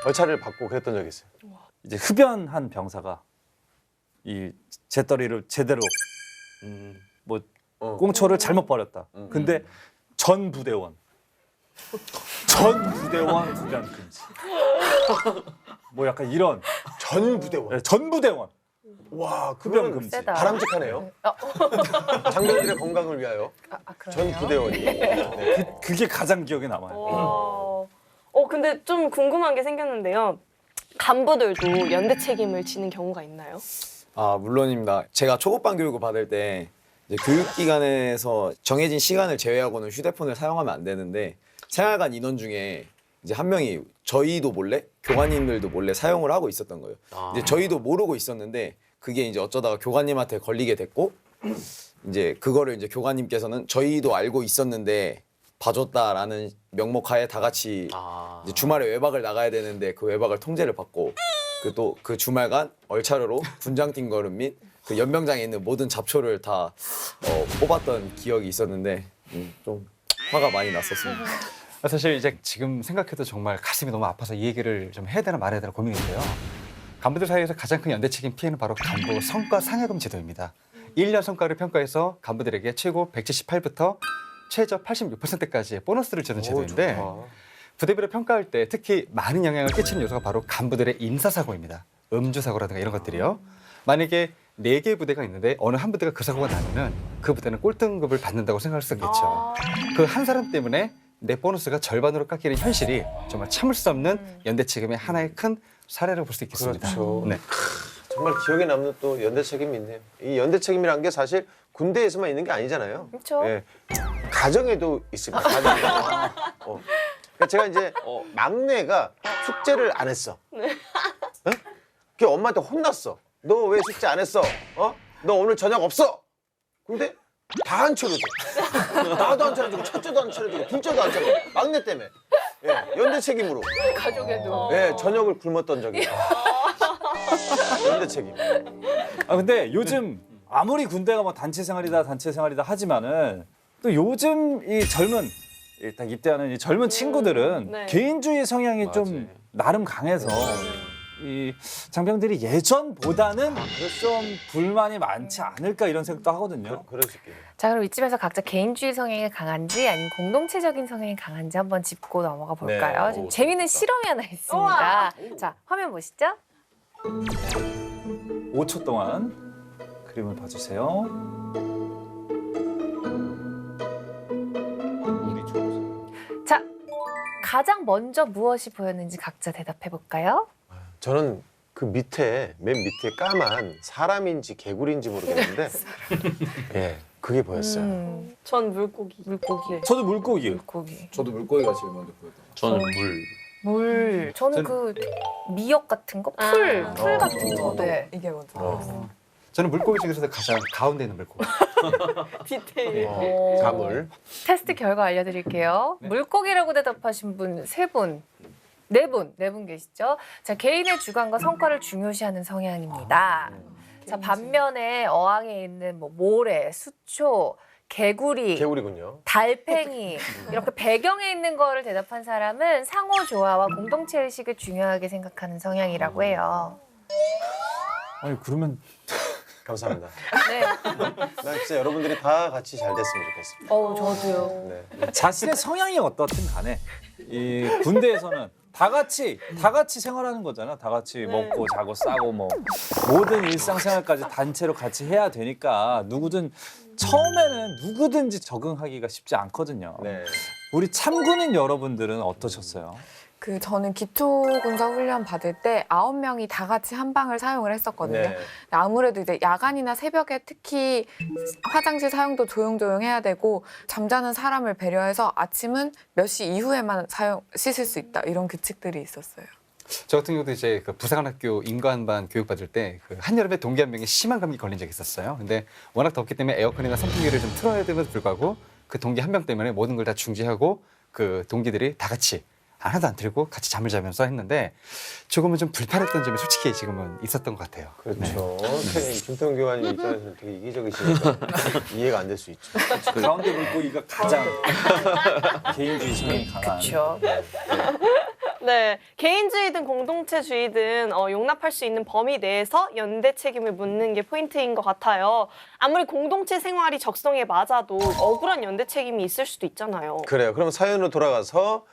Speaker 1: 절차를 받고 그랬던 적이 있어요.
Speaker 3: 이제 흡연한 병사가 이 재떨이를 제대로 꽁초를 잘못 버렸다. 근데 전 부대원 흡연 금지. 뭐 약간 이런
Speaker 1: 전 부대원.
Speaker 3: 전 부대원
Speaker 1: 와,
Speaker 3: 흡연
Speaker 1: 그건
Speaker 3: 금지.
Speaker 2: 세다.
Speaker 1: 바람직하네요. 장병들의 건강을 위하여 전
Speaker 2: 그러네요.
Speaker 1: 부대원이. 네.
Speaker 3: 그게 가장 기억에 남아요.
Speaker 4: 근데 좀 궁금한 게 생겼는데요. 간부들도 연대 책임을 지는 경우가 있나요?
Speaker 8: 물론입니다. 제가 초급반 교육을 받을 때 이제 교육기관에서 정해진 시간을 제외하고는 휴대폰을 사용하면 안 되는데 생활관 인원 중에 이제 한 명이 저희도 몰래 교관님들도 몰래 사용을 하고 있었던 거예요. 이제 저희도 모르고 있었는데 그게 이제 어쩌다가 교관님한테 걸리게 됐고 이제 그거를 이제 교관님께서는 저희도 알고 있었는데 봐줬다라는 명목하에 다 같이 이제 주말에 외박을 나가야 되는데 그 외박을 통제를 받고 그 또 그 주말간 얼차려로 군장 뛴걸음 및 그 연병장에 있는 모든 잡초를 다 뽑았던 기억이 있었는데 좀 화가 많이 났었습니다.
Speaker 5: 사실 이제 지금 생각해도 정말 가슴이 너무 아파서 이 얘기를 좀 해야 되나 말아야 되나 고민인데요. 간부들 사이에서 가장 큰 연대 책임 피해는 바로 간부 성과 상여금 제도입니다. 1년 성과를 평가해서 간부들에게 최고 178부터 최저 86%까지 보너스를 주는 제도인데 부대별로 평가할 때 특히 많은 영향을 끼치는 요소가 바로 간부들의 인사사고입니다. 음주사고라든가 이런 것들이요. 만약에 4개 부대가 있는데 어느 한 부대가 그 사고가 나면은 그 부대는 꼴등급을 받는다고 생각할 수 있겠죠. 그 한 사람 때문에 내 보너스가 절반으로 깎이는 현실이 정말 참을 수 없는 연대 책임의 하나의 큰 사례라고 볼 수 있겠습니다.
Speaker 1: 그렇죠.
Speaker 5: 네.
Speaker 1: 정말 기억에 남는 또 연대 책임이 있네요. 이 연대 책임이라는 게 사실 군대에서만 있는 게 아니잖아요.
Speaker 2: 그렇죠.
Speaker 1: 예. 가정에도 있습니다. 가정에. 그러니까 제가 이제 막내가 숙제를 안 했어. 어? 그 엄마한테 혼났어. 너 왜 숙제 안 했어? 너 오늘 저녁 없어. 근데 다 안 차려줘. 나도 안 차려주고 첫째도 안 차려주고 둘째도 안 차려주고 막내 때문에. 예, 연대 책임으로.
Speaker 2: 가족에도.
Speaker 1: 예, 저녁을 굶었던 적이 있어요. 연대 책임.
Speaker 3: 아 근데 요즘 아무리 군대가 뭐 단체 생활이다 하지만은 또 요즘 이 젊은 일단 입대하는 이 젊은 친구들은
Speaker 4: 네.
Speaker 3: 개인주의 성향이 좀 나름 강해서 이 장병들이 예전보다는 좀 불만이 많지 않을까 이런 생각도 하거든요.
Speaker 1: 그럴 수 있겠네요.
Speaker 2: 자, 그럼 이쯤에서 각자 개인주의 성향이 강한지 아니면 공동체적인 성향이 강한지 한번 짚고 넘어가 볼까요?
Speaker 1: 네.
Speaker 2: 지금
Speaker 1: 오,
Speaker 2: 재미있는 실험이 하나 있습니다. 자, 화면 보시죠.
Speaker 3: 5초 동안 그림을 봐주세요.
Speaker 2: 자, 가장 먼저 무엇이 보였는지 각자 대답해 볼까요?
Speaker 1: 저는 그 밑에 맨 밑에 까만 사람인지 개구리인지 모르겠는데 예 그게 보였어요.
Speaker 4: 전 물고기.
Speaker 2: 물고기.
Speaker 3: 저도 물고기.
Speaker 2: 물고기.
Speaker 8: 저도 물고기가 제일 먼저 보여요.
Speaker 7: 저는 물.
Speaker 2: 물. 저는 그 미역 같은 거, 풀 같은 거. 네.
Speaker 9: 이게 먼저.
Speaker 5: 저는 물고기 중에서도 가장 가운데 있는 물고기.
Speaker 4: 디테일.
Speaker 1: 가물.
Speaker 2: 테스트 결과 알려드릴게요. 물고기라고 대답하신 분 3분. 4분 계시죠? 자, 개인의 주관과 성과를 중요시하는 성향입니다. 자, 반면에 어항에 있는 뭐 모래, 수초, 개구리,
Speaker 1: 개구리군요.
Speaker 2: 달팽이 이렇게 배경에 있는 거를 대답한 사람은 상호 조화와 공동체 의식을 중요하게 생각하는 성향이라고 해요.
Speaker 3: 아니 그러면
Speaker 1: 감사합니다.
Speaker 2: 네.
Speaker 1: 난 진짜 여러분들이 다 같이 잘 됐으면 좋겠습니다.
Speaker 2: 저도요.
Speaker 1: 네.
Speaker 3: 자신의 성향이 어떻든 간에 이 군대에서는 다 같이 생활하는 거잖아. 다 같이 먹고 자고 싸고 뭐 모든 일상생활까지 단체로 같이 해야 되니까 처음에는 누구든지 적응하기가 쉽지 않거든요.
Speaker 1: 네.
Speaker 3: 우리 참군인 여러분들은 어떠셨어요?
Speaker 9: 저는 기초군사훈련 받을 때 9명이 다 같이 한 방을 사용을 했었거든요.
Speaker 1: 네.
Speaker 9: 아무래도 이제 야간이나 새벽에 특히 화장실 사용도 조용조용해야 되고 잠자는 사람을 배려해서 아침은 몇 시 이후에만 씻을 수 있다 이런 규칙들이 있었어요.
Speaker 5: 저 같은 경우도 이제 그 부사관학교 인관반 교육받을 때 그 한여름에 동기 한 명이 심한 감기 걸린 적이 있었어요. 근데 워낙 덥기 때문에 에어컨이나 선풍기를 좀 틀어야 됨에도 불구하고 그 동기 한 명 때문에 모든 걸 다 중지하고 그 동기들이 다 같이 하나도 안 틀고 같이 잠을 자면서 했는데 조금은 좀 불편했던 점이 솔직히 지금은 있었던 것 같아요.
Speaker 1: 그렇죠. 김태훈 교관님 입장에서는 되게 이기적이시니까 이해가 안 될 수 있죠.
Speaker 3: 그 가운데 물고기가 가장 개인주의 성향이 강한.
Speaker 2: 그렇죠.
Speaker 4: 네, 개인주의든 공동체주의든 용납할 수 있는 범위 내에서 연대 책임을 묻는 게 포인트인 것 같아요. 아무리 공동체 생활이 적성에 맞아도 억울한 연대 책임이 있을 수도 있잖아요.
Speaker 1: 그래요. 그럼 사연으로 돌아가서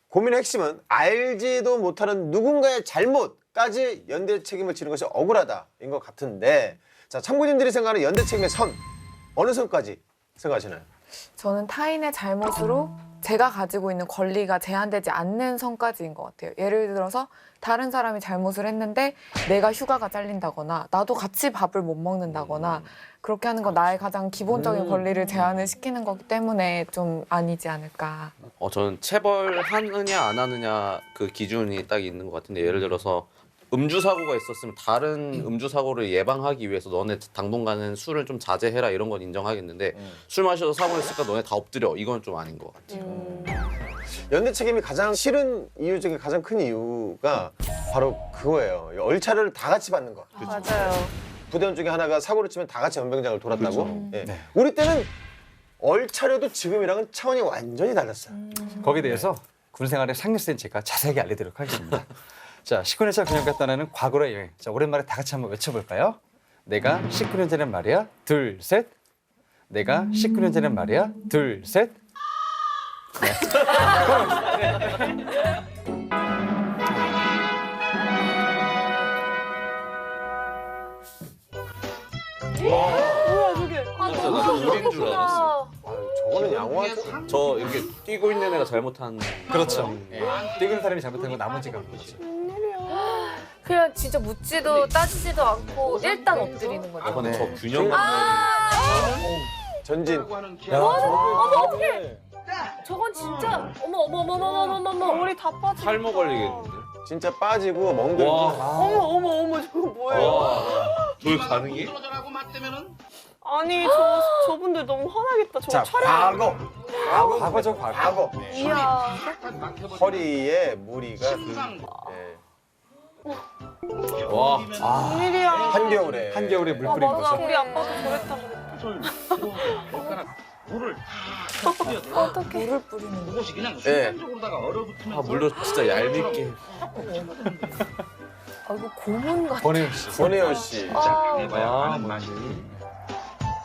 Speaker 1: 고민의 핵심은 알지도 못하는 누군가의 잘못까지 연대 책임을 지는 것이 억울하다인 것 같은데 자 참고인들이 생각하는 연대 책임의 선 어느 선까지 생각하시나요?
Speaker 9: 저는 타인의 잘못으로 제가 가지고 있는 권리가 제한되지 않는 선까지인 것 같아요. 예를 들어서 다른 사람이 잘못을 했는데 내가 휴가가 잘린다거나 나도 같이 밥을 못 먹는다거나 그렇게 하는 건 나의 가장 기본적인 권리를 제한을 시키는 거기 때문에 좀 아니지 않을까.
Speaker 7: 저는 체벌하느냐 안 하느냐 그 기준이 딱 있는 것 같은데 예를 들어서 음주 사고가 있었으면 다른 음주 사고를 예방하기 위해서 너네 당분간은 술을 좀 자제해라 이런 건 인정하겠는데 술 마셔서 사고했으니까 너네 다 엎드려 이건 좀 아닌 것 같아요.
Speaker 1: 연대 책임이 가장 싫은 이유 중에 가장 큰 이유가 바로 그거예요. 얼차를 다 같이 받는 거.
Speaker 4: 맞아요.
Speaker 1: 부대원 중에 하나가 사고를 치면 다 같이 연병장을 돌았다고.
Speaker 5: 그렇죠.
Speaker 1: 예.
Speaker 5: 네.
Speaker 1: 우리 때는 얼차려도 지금이랑은 차원이 완전히 달랐어요.
Speaker 5: 거기에 대해서 군 생활의 상류세인 제가 자세하게 알려드리도록 하겠습니다. 자, 19년차 군역과 떠나는 과거의 여행. 자, 오랜만에 다 같이 한번 외쳐볼까요? 내가 19년 전엔 말이야. 둘, 셋. 내가 19년 전엔 말이야. 둘, 셋.
Speaker 4: 뭐야 저게?
Speaker 7: 우린 줄 알았어.
Speaker 1: 저거는 양호하죠.
Speaker 7: 저 이렇게 뛰고 있는 애가 잘못한.
Speaker 5: 그렇죠. 예. 뛰는 사람이 잘못한 건 나머지가 그런 거죠.
Speaker 2: 그냥 진짜 묻지도 따지지도 않고 일단 엎드리는 거죠.
Speaker 7: 이번에 저 균형.
Speaker 1: 전진.
Speaker 2: 어머 어떡해. 저건 진짜 어머.
Speaker 4: 머리 다 빠지.
Speaker 7: 탈모 걸리겠는데.
Speaker 1: 진짜 빠지고 멍들고.
Speaker 4: 어머 저거 뭐예요?
Speaker 7: 저게 가능해?
Speaker 4: 아니 저분들 너무 화나겠다. 저거
Speaker 5: 자,
Speaker 4: 촬영.
Speaker 5: 과거죠, 과거.
Speaker 4: 이야.
Speaker 1: 허리에 무리가
Speaker 7: 와.
Speaker 4: 웬일이야.
Speaker 1: 한겨울에.
Speaker 5: 한겨울에 물
Speaker 4: 아
Speaker 5: 뿌리는
Speaker 4: 맞아.
Speaker 5: 거죠.
Speaker 4: 우리 아빠도 저랬다.
Speaker 9: 어떻게 물을 뿌리는 거?
Speaker 1: 예.
Speaker 7: 아, 물로 진짜 얄밉게.
Speaker 2: 아 이거 고문 같아.
Speaker 5: 권혜영 씨.
Speaker 1: 권혜연 씨.
Speaker 7: 아,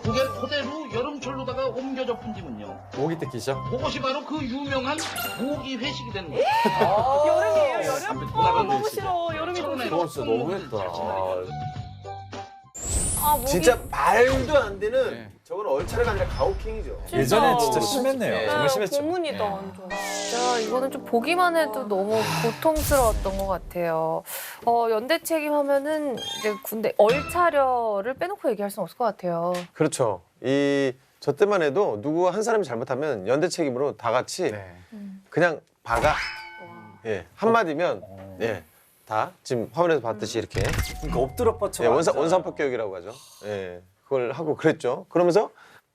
Speaker 12: 그게 그대로 여름철로다가 옮겨져 분지면요.
Speaker 5: 모기 뜯기죠.
Speaker 12: 그것이 바로 그 유명한 모기 회식이 되는 거예요.
Speaker 4: 여름이에요 여름? 너무 싫어. 여름이 너무 싫어.
Speaker 7: 저건 진짜 너무했다.
Speaker 4: 아 목이.
Speaker 1: 진짜 말도 안 되는
Speaker 5: 네.
Speaker 1: 저건 얼차려가 아니라 가혹행위죠.
Speaker 3: 예전에 진짜 심했네요.
Speaker 1: 네.
Speaker 3: 정말 심했죠.
Speaker 4: 고문이다
Speaker 5: 네.
Speaker 4: 완전.
Speaker 2: 진짜 이거는 좀 보기만 해도 너무 고통스러웠던 것 같아요. 연대 책임하면은 이제 군대 얼차려를 빼놓고 얘기할 수는 없을 것 같아요.
Speaker 1: 그렇죠. 저 때만 해도 누구 한 사람이 잘못하면 연대 책임으로 다 같이
Speaker 5: 네.
Speaker 1: 그냥 박아. 예, 한마디면 예, 다 지금 화면에서 봤듯이 이렇게
Speaker 3: 그러니까 엎드려 뻗쳐.
Speaker 1: 예, 원산폭격이라고 하죠. 예, 그걸 하고 그랬죠. 그러면서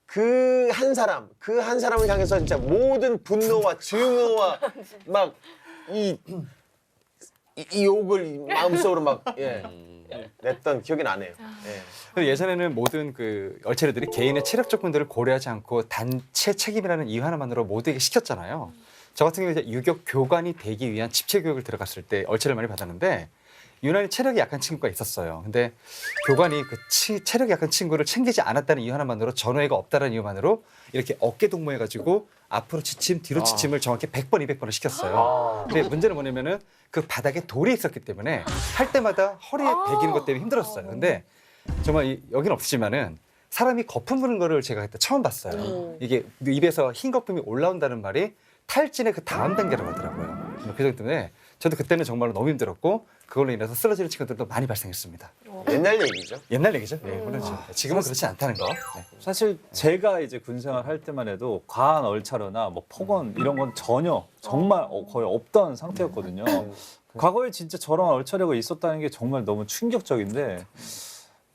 Speaker 1: 그 한 사람을 향해서 진짜 모든 분노와 증오와 막 이 욕을 마음속으로 막 냈던 기억이 나네요. 예.
Speaker 5: 그래서 예전에는 모든 그 얼차려들이 개인의 체력 조건들을 고려하지 않고 단체 책임이라는 이유 하나만으로 모두에게 시켰잖아요. 저 같은 경우에 이제 유격 교관이 되기 위한 집체 교육을 들어갔을 때 얼차려를 많이 받았는데 유난히 체력이 약한 친구가 있었어요. 근데 교관이 그 체력이 약한 친구를 챙기지 않았다는 이유 하나만으로 전우애가 없다는 이유만으로 이렇게 어깨 동무해가지고 앞으로 지침, 뒤로 지침을 정확히 100번, 200번을 시켰어요. 근데 문제는 뭐냐면은 그 바닥에 돌이 있었기 때문에 할 때마다 허리에 베기는 것 때문에 힘들었어요. 근데 정말 여기는 없지만은 사람이 거품 부는 거를 제가 그때 처음 봤어요. 이게 입에서 흰 거품이 올라온다는 말이 탈진의 그 다음 단계라고 하더라고요. 그 정도 때문에 저도 그때는 정말로 너무 힘들었고 그걸로 인해서 쓰러지는 친구들도 많이 발생했습니다.
Speaker 1: 옛날 얘기죠.
Speaker 5: 옛날 얘기죠. 네, 물론이죠. 지금은 그렇지 않다는 거. 네.
Speaker 3: 사실 제가 이제 군생활 할 때만 해도 과한 얼차려나 뭐 폭언 이런 건 전혀 정말 거의 없던 상태였거든요. 과거에 진짜 저런 얼차려가 있었다는 게 정말 너무 충격적인데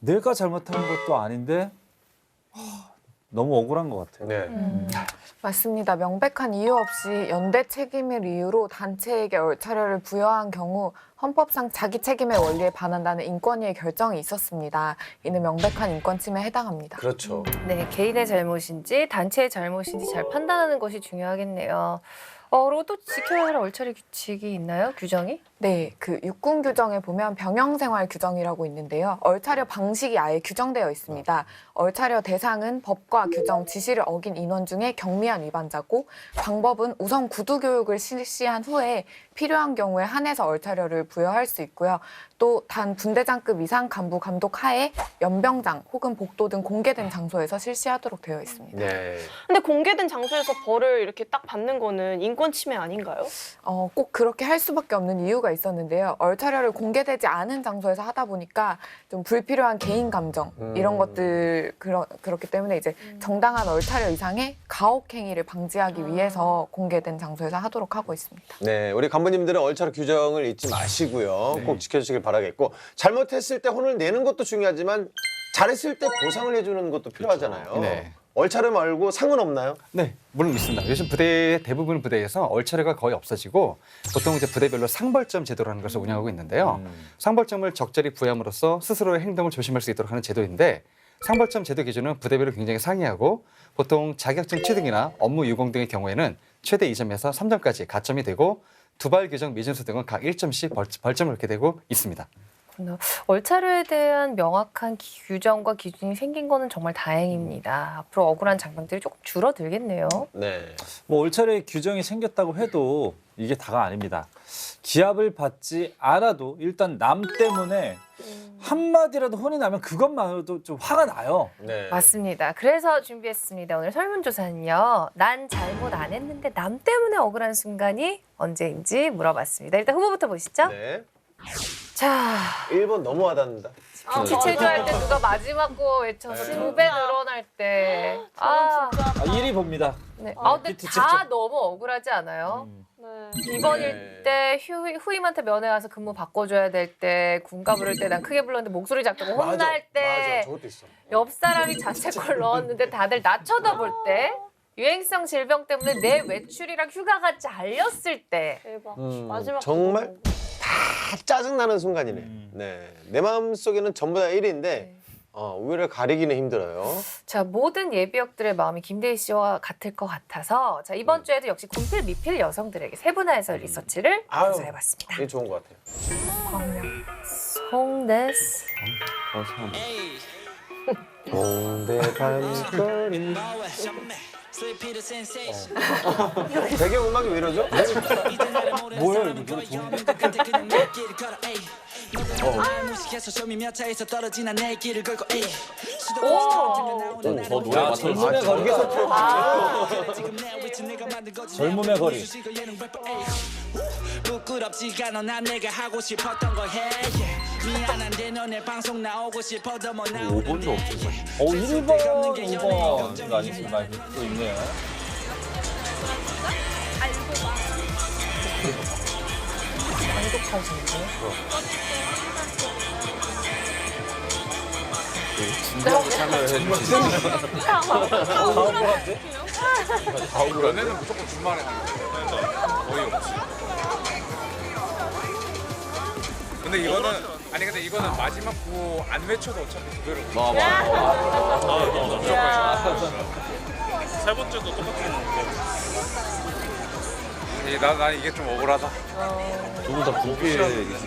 Speaker 3: 내가 잘못한 것도 아닌데 너무 억울한 것 같아요.
Speaker 1: 네.
Speaker 9: 맞습니다. 명백한 이유 없이 연대 책임을 이유로 단체에게 얼차려를 부여한 경우 헌법상 자기 책임의 원리에 반한다는 인권위의 결정이 있었습니다. 이는 명백한 인권 침해에 해당합니다.
Speaker 1: 그렇죠.
Speaker 2: 네, 개인의 잘못인지 단체의 잘못인지 잘 판단하는 것이 중요하겠네요. 그리고 또 지켜야 할 얼차려 규칙이 있나요? 규정이?
Speaker 9: 네, 그 육군 규정에 보면 병영생활 규정이라고 있는데요. 얼차려 방식이 아예 규정되어 있습니다. 얼차려 대상은 법과 규정, 지시를 어긴 인원 중에 경미한 위반자고 방법은 우선 구두 교육을 실시한 후에 필요한 경우에 한해서 얼차려를 부여할 수 있고요. 또 단 분대장급 이상 간부 감독 하에 연병장 혹은 복도 등 공개된 장소에서 실시하도록 되어 있습니다.
Speaker 1: 네.
Speaker 4: 근데 공개된 장소에서 벌을 이렇게 딱 받는 거는 인권 침해 아닌가요?
Speaker 9: 꼭 그렇게 할 수밖에 없는 이유가 있었는데요. 얼차려를 공개되지 않은 장소에서 하다 보니까 좀 불필요한 개인 감정 이런 것들 그렇기 때문에 이제 정당한 얼차려 이상의 가혹행위를 방지하기 위해서 공개된 장소에서 하도록 하고 있습니다.
Speaker 1: 네, 우리 간부님들은 얼차려 규정을 잊지 마시고요. 꼭 지켜주시길 바라겠고 잘못했을 때 혼을 내는 것도 중요하지만 잘했을 때 보상을 해주는 것도 필요하잖아요.
Speaker 5: 네.
Speaker 1: 얼차려 말고 상은 없나요?
Speaker 5: 네, 물론 있습니다. 요즘 부대 대부분 부대에서 얼차려가 거의 없어지고 보통 이제 부대별로 상벌점 제도라는 것을 운영하고 있는데요. 상벌점을 적절히 부여함으로써 스스로의 행동을 조심할 수 있도록 하는 제도인데 상벌점 제도 기준은 부대별로 굉장히 상이하고 보통 자격증 취득이나 업무 유공 등의 경우에는 최대 2점에서 3점까지 가점이 되고 두발 규정 미준수 등은 각 1점씩 벌점을 얻게 되고 있습니다.
Speaker 2: 월차료에 대한 명확한 규정과 기준이 생긴 거는 정말 다행입니다. 앞으로 억울한 장병들이 조금 줄어들겠네요.
Speaker 1: 네.
Speaker 3: 뭐 월차례 규정이 생겼다고 해도 이게 다가 아닙니다. 기합을 받지 않아도 일단 남 때문에 한마디라도 혼이 나면 그것만으로도 좀 화가 나요.
Speaker 1: 네.
Speaker 2: 맞습니다. 그래서 준비했습니다. 오늘 설문조사는요. 난 잘못 안 했는데 남 때문에 억울한 순간이 언제인지 물어봤습니다. 일단 후보부터 보시죠.
Speaker 1: 네.
Speaker 2: 자,
Speaker 1: 1번 너무 와닿는다.
Speaker 2: 지체조할 때 누가 마지막 거 외쳐서 2배 늘어날 때. 아,
Speaker 3: 1위 봅니다.
Speaker 2: 네. 근데
Speaker 3: PT
Speaker 2: 다
Speaker 3: 직접.
Speaker 2: 너무 억울하지 않아요?
Speaker 4: 네.
Speaker 2: 입원일 때 후임한테 면회 와서 근무 바꿔줘야 될 때, 군가 부를 때 난 크게 불렀는데 목소리 작다고 혼날
Speaker 1: 맞아,
Speaker 2: 때,
Speaker 1: 저것도 있어.
Speaker 2: 옆 사람이 자책골 넣었는데 다들 나 쳐다볼 때, 유행성 질병 때문에 내 외출이랑 휴가가 잘렸을 때.
Speaker 4: 대박. 마지막
Speaker 1: 정말
Speaker 4: 그거.
Speaker 1: 다 짜증나는 순간이네. 네. 내 마음속에는 전부 다 1위인데 우위를 가리기는 힘들어요.
Speaker 2: 자, 모든 예비역들의 마음이 김대희 씨와 같을 것 같아서 자, 이번 주에도 역시 군필 미필 여성들에게 세분화해서 리서치를 조사해봤습니다.
Speaker 1: 이게 좋은 것 같아요.
Speaker 2: 광명, 송데스.
Speaker 1: 동대 밤거리. 배경음악이 왜 이러죠?
Speaker 3: 뭐예요 이거 노래 좋은데?
Speaker 7: 더 노래
Speaker 3: 야, 젊음의 거리가 젊음의 거리.
Speaker 10: 부끄럽지가 않아 난 내가 하고 싶었던 걸 해. 미안한데 너네 방송 나오고 싶어도 못 나오는데.
Speaker 7: 5번도 없지.
Speaker 3: 1번, 5번가 아니면 많이 또 있네요.
Speaker 7: 진지하게 참여를 해주시죠.
Speaker 6: 연애는 무조건 주말에 하는 거예요. 거의 없이. 근데 이거는 마지막 구호 안 외쳐도 어차피 두 배로. 세 번째도 똑같은 거. 난 이게 좀 억울하다.
Speaker 7: 두분 다 군필 얘기지.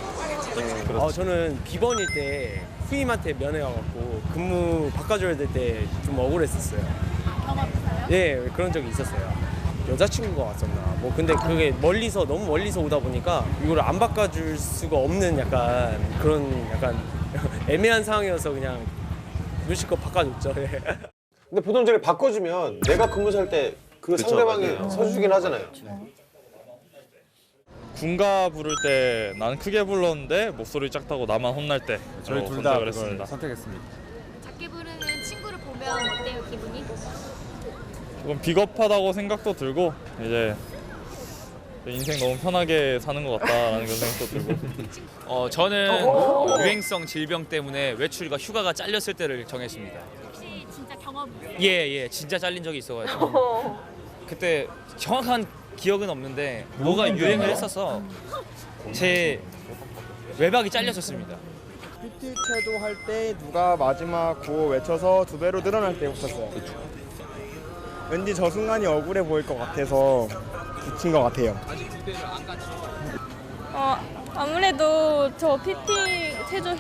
Speaker 13: 저는 비번일 때 후임한테 면회 와갖고 근무 바꿔줘야 될 때 좀 억울했었어요. 경험했어요? 예, 그런 적이 있었어요. 여자친구가 왔었나. 뭐 근데 그게 너무 멀리서 오다 보니까 이걸 안 바꿔줄 수가 없는 약간 그런 약간 애매한 상황이어서 그냥 눈치껏 바꿔줬죠. 예.
Speaker 1: 근데 보통 저를 바꿔주면 내가 근무 살 때 그 상대방이
Speaker 7: 맞아요.
Speaker 1: 서주긴 하잖아요.
Speaker 14: 군가 부를 때 나는 크게 불렀는데 목소리 작다고 나만 혼날 때
Speaker 6: 저희 둘 다 그걸 선택했습니다.
Speaker 15: 작게 부르는 친구를 보면 어때요, 기분이?
Speaker 14: 조금 비겁하다고 생각도 들고 이제 인생 너무 편하게 사는 것 같다라는 그런 생각도 들고.
Speaker 16: 저는 유행성 질병 때문에 외출과 휴가가 잘렸을 때를 정했습니다.
Speaker 15: 혹시 진짜 경험?
Speaker 16: 예, 진짜 잘린 적이 있어가지고 그때 정확한 기억은 없는데 뭐가 유행을 했어서 제 외박이 잘렸었습니다.
Speaker 13: PT 체도할 때 누가 마지막 구호 외쳐서 두 배로 늘어날 때 붙었어요. 왠지 저 순간이 억울해 보일 것 같아서 붙인 것 같아요.
Speaker 4: 아무래도 저 PT 체조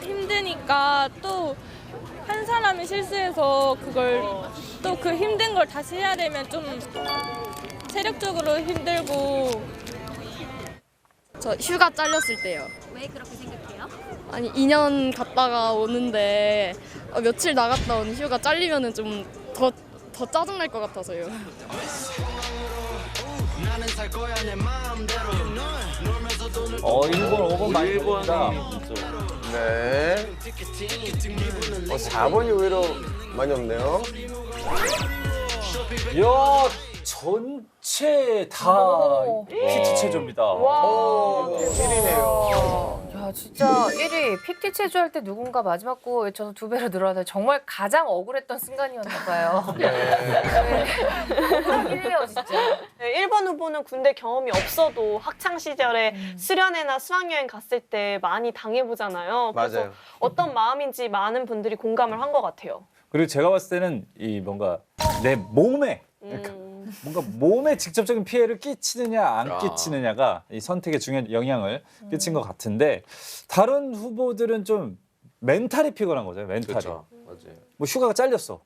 Speaker 4: 힘드니까 또 한 사람이 실수해서 그걸 또 그 힘든 걸 다시 해야 되면 좀 체력적으로 힘들고.
Speaker 15: 저 휴가 잘렸을 때요. 왜 그렇게 생각해요? 아니 2년 갔다가 오는데 며칠 나갔다 온 휴가 잘리면은 좀 더 짜증 날 것 같아서요.
Speaker 3: 1번, 5번 많이 봅니다.
Speaker 1: 네. 4번이 의외로 많이 없네요.
Speaker 3: 이야, 전체 다 PT 체조입니다.
Speaker 2: 와,
Speaker 1: 1위네요.
Speaker 2: 야, 진짜 1위 PT 체조할 때 누군가 마지막 구호 외쳐서 2배로 늘어나다 정말 가장 억울했던 순간이었나 봐요. 억울하긴 해요, 진짜.
Speaker 4: 네, 1번 후보는 군대 경험이 없어도 학창 시절에 수련회나 수학여행 갔을 때 많이 당해보잖아요. 그래서
Speaker 1: 맞아요.
Speaker 4: 어떤 마음인지 많은 분들이 공감을 한 것 같아요.
Speaker 3: 그리고 제가 봤을 때는 이 뭔가 내 몸에 그러니까 뭔가 몸에 직접적인 피해를 끼치느냐 안 끼치느냐가 이 선택에 중요한 영향을 끼친 것 같은데 다른 후보들은 좀 멘탈이 피곤한 거죠. 멘탈이.
Speaker 7: 그렇죠. 맞아요.
Speaker 3: 뭐 휴가가 잘렸어.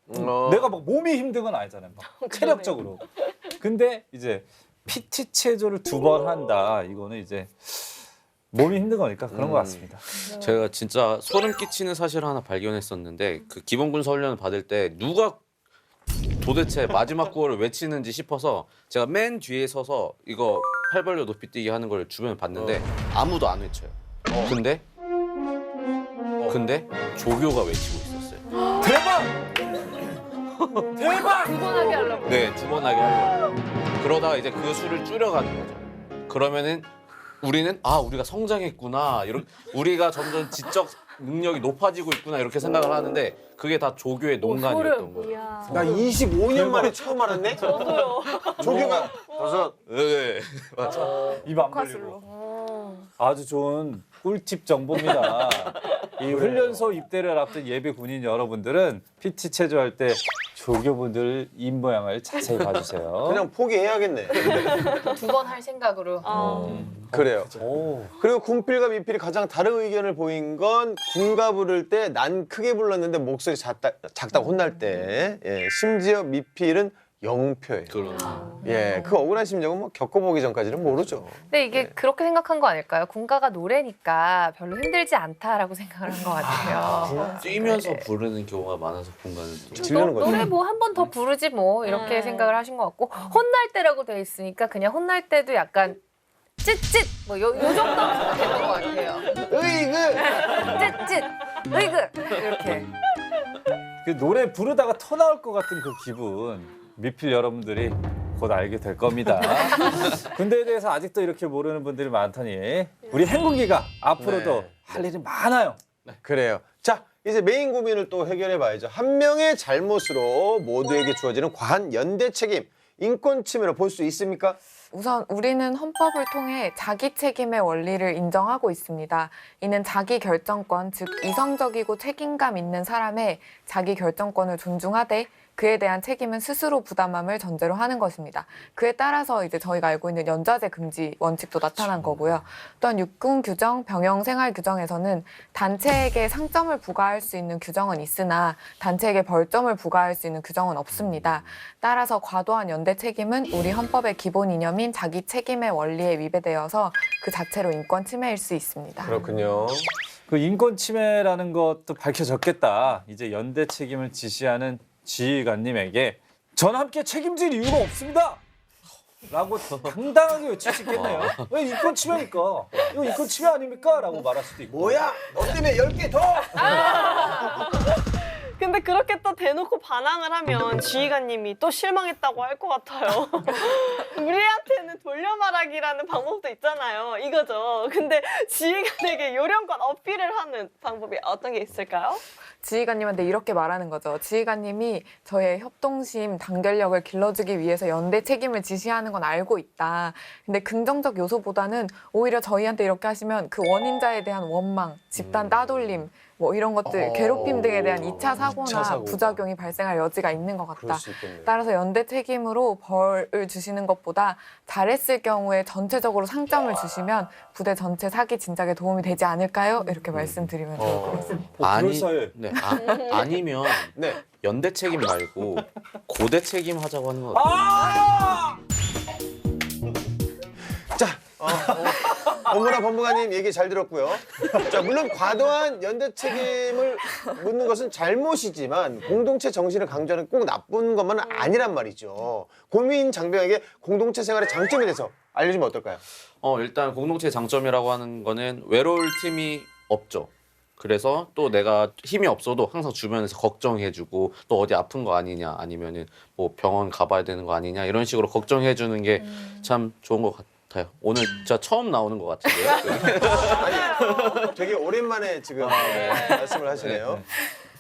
Speaker 3: 내가 막 몸이 힘든 건 아니잖아요. 막 체력적으로. 근데 이제 PT 체조를 2번 한다. 이거는 이제 몸이 힘든 거니까 그런 것 같습니다.
Speaker 7: 제가 진짜 소름 끼치는 사실 하나 발견했었는데 그 기본군사 훈련을 받을 때 누가 도대체 마지막 구호를 외치는지 싶어서 제가 맨 뒤에 서서 이거 팔 벌려 높이 뛰기 하는 걸 주변에 봤는데 아무도 안 외쳐요. 근데 조교가 외치고 있었어요.
Speaker 3: 대박! 대박!
Speaker 2: 2번 하게 하려고.
Speaker 7: 네, 2번 하게 하려고. 그러다가 이제 그 수를 줄여가는 거죠. 그러면은 우리는 우리가 성장했구나. 우리가 점점 지적 능력이 높아지고 있구나 이렇게 생각을 하는데 그게 다 조교의 농간이었던 거예요.
Speaker 1: 나 25년 만에 처음 알았네.
Speaker 4: 저도요.
Speaker 1: 조교가 그래서
Speaker 7: 네, 맞아.
Speaker 3: 입 안 벌리고. 아주 좋은 꿀팁 정보입니다. 이 훈련소 입대를 앞둔 예비 군인 여러분들은 PT 체조할 때 조교분들 입 모양을 자세히 봐주세요.
Speaker 1: 그냥 포기해야겠네.
Speaker 2: 2번 할 생각으로.
Speaker 1: 그래요. 그리고 군필과 미필이 가장 다른 의견을 보인 건 군가 부를 때 난 크게 불렀는데 목소리 작다고 혼날 때. 예, 심지어 미필은 0표예요. 예, 그 억울한 심정은 뭐 겪어보기 전까지는 모르죠.
Speaker 2: 근데 이게 그렇게 생각한 거 아닐까요? 군가가 노래니까 별로 힘들지 않다라고 생각을 한 것 같아요.
Speaker 7: 뛰면서 부르는 경우가 많아서 공간은 또
Speaker 1: 질르는 거죠.
Speaker 2: 노래 뭐 한 번 더 부르지 뭐 이렇게 생각을 하신 것 같고 혼날 때라고 돼 있으니까 그냥 혼날 때도 약간 쯧쯧 뭐 요 정도로 생각했던 것 같아요.
Speaker 1: 으이그!
Speaker 2: 쯧쯧 으이그 이렇게.
Speaker 3: 그 노래 부르다가 토 나올 것 같은 그 기분 미필 여러분들이 곧 알게 될 겁니다. 군대에 대해서 아직도 이렇게 모르는 분들이 많더니 우리 행군기가 앞으로도 할 일이 많아요.
Speaker 1: 그래요. 자, 이제 메인 고민을 또 해결해 봐야죠. 한 명의 잘못으로 모두에게 주어지는 과한 연대 책임, 인권 침해로 볼 수 있습니까?
Speaker 9: 우선 우리는 헌법을 통해 자기 책임의 원리를 인정하고 있습니다. 이는 자기 결정권, 즉 이성적이고 책임감 있는 사람의 자기 결정권을 존중하되 그에 대한 책임은 스스로 부담함을 전제로 하는 것입니다. 그에 따라서 이제 저희가 알고 있는 연좌제 금지 원칙도 나타난 거고요. 또한 육군 규정, 병영 생활 규정에서는 단체에게 상점을 부과할 수 있는 규정은 있으나 단체에게 벌점을 부과할 수 있는 규정은 없습니다. 따라서 과도한 연대 책임은 우리 헌법의 기본 이념인 자기 책임의 원리에 위배되어서 그 자체로 인권 침해일 수 있습니다.
Speaker 1: 그렇군요.
Speaker 3: 그 인권 침해라는 것도 밝혀졌겠다. 이제 연대 책임을 지시하는 지휘관님에게 전 함께 책임질 이유가 없습니다. 라고 당당하게 외칠 수 있겠네요. 왜 인권 침해입니까? 이거 인권 침해 아닙니까? 라고 말할 수도 있고.
Speaker 1: 뭐야? 너 때문에 10개 더!
Speaker 4: 근데 그렇게 또 대놓고 반항을 하면 지휘관님이 또 실망했다고 할 것 같아요. 우리한테는 돌려 말하기라는 방법도 있잖아요. 이거죠. 근데 지휘관에게 요령껏 어필을 하는 방법이 어떤 게 있을까요?
Speaker 9: 지휘관님한테 이렇게 말하는 거죠. 지휘관님이 저의 협동심, 단결력을 길러주기 위해서 연대 책임을 지시하는 건 알고 있다. 근데 긍정적 요소보다는 오히려 저희한테 이렇게 하시면 그 원인자에 대한 원망, 집단 따돌림, 뭐 이런 것들, 괴롭힘 등에 대한 2차 사고나 부작용이 발생할 여지가 있는 것 같다. 따라서 연대 책임으로 벌을 주시는 것보다 잘했을 경우에 전체적으로 상점을 주시면 부대 전체 사기 진작에 도움이 되지 않을까요? 이렇게 말씀드리면 좋을 것 같습니다.
Speaker 7: 아니면 연대 책임 말고 고대 책임 하자고 하는 거 같아요.
Speaker 1: 자, 법무라 법무관님 얘기 잘 들었고요. 자, 물론 과도한 연대 책임을 묻는 것은 잘못이지만 공동체 정신을 강조하는 꼭 나쁜 것만은 아니란 말이죠. 고민 장병에게 공동체 생활의 장점에 대해서 알려주면 어떨까요?
Speaker 7: 일단 공동체 장점이라고 하는 거는 외로울 틈이 없죠. 그래서 또 내가 힘이 없어도 항상 주변에서 걱정해주고 또 어디 아픈 거 아니냐 아니면은 뭐 병원 가봐야 되는 거 아니냐 이런 식으로 걱정해주는 게 참 좋은 것 같아요. 오늘 저 처음 나오는 것 같은데요.
Speaker 1: 되게 오랜만에 지금 말씀을 하시네요.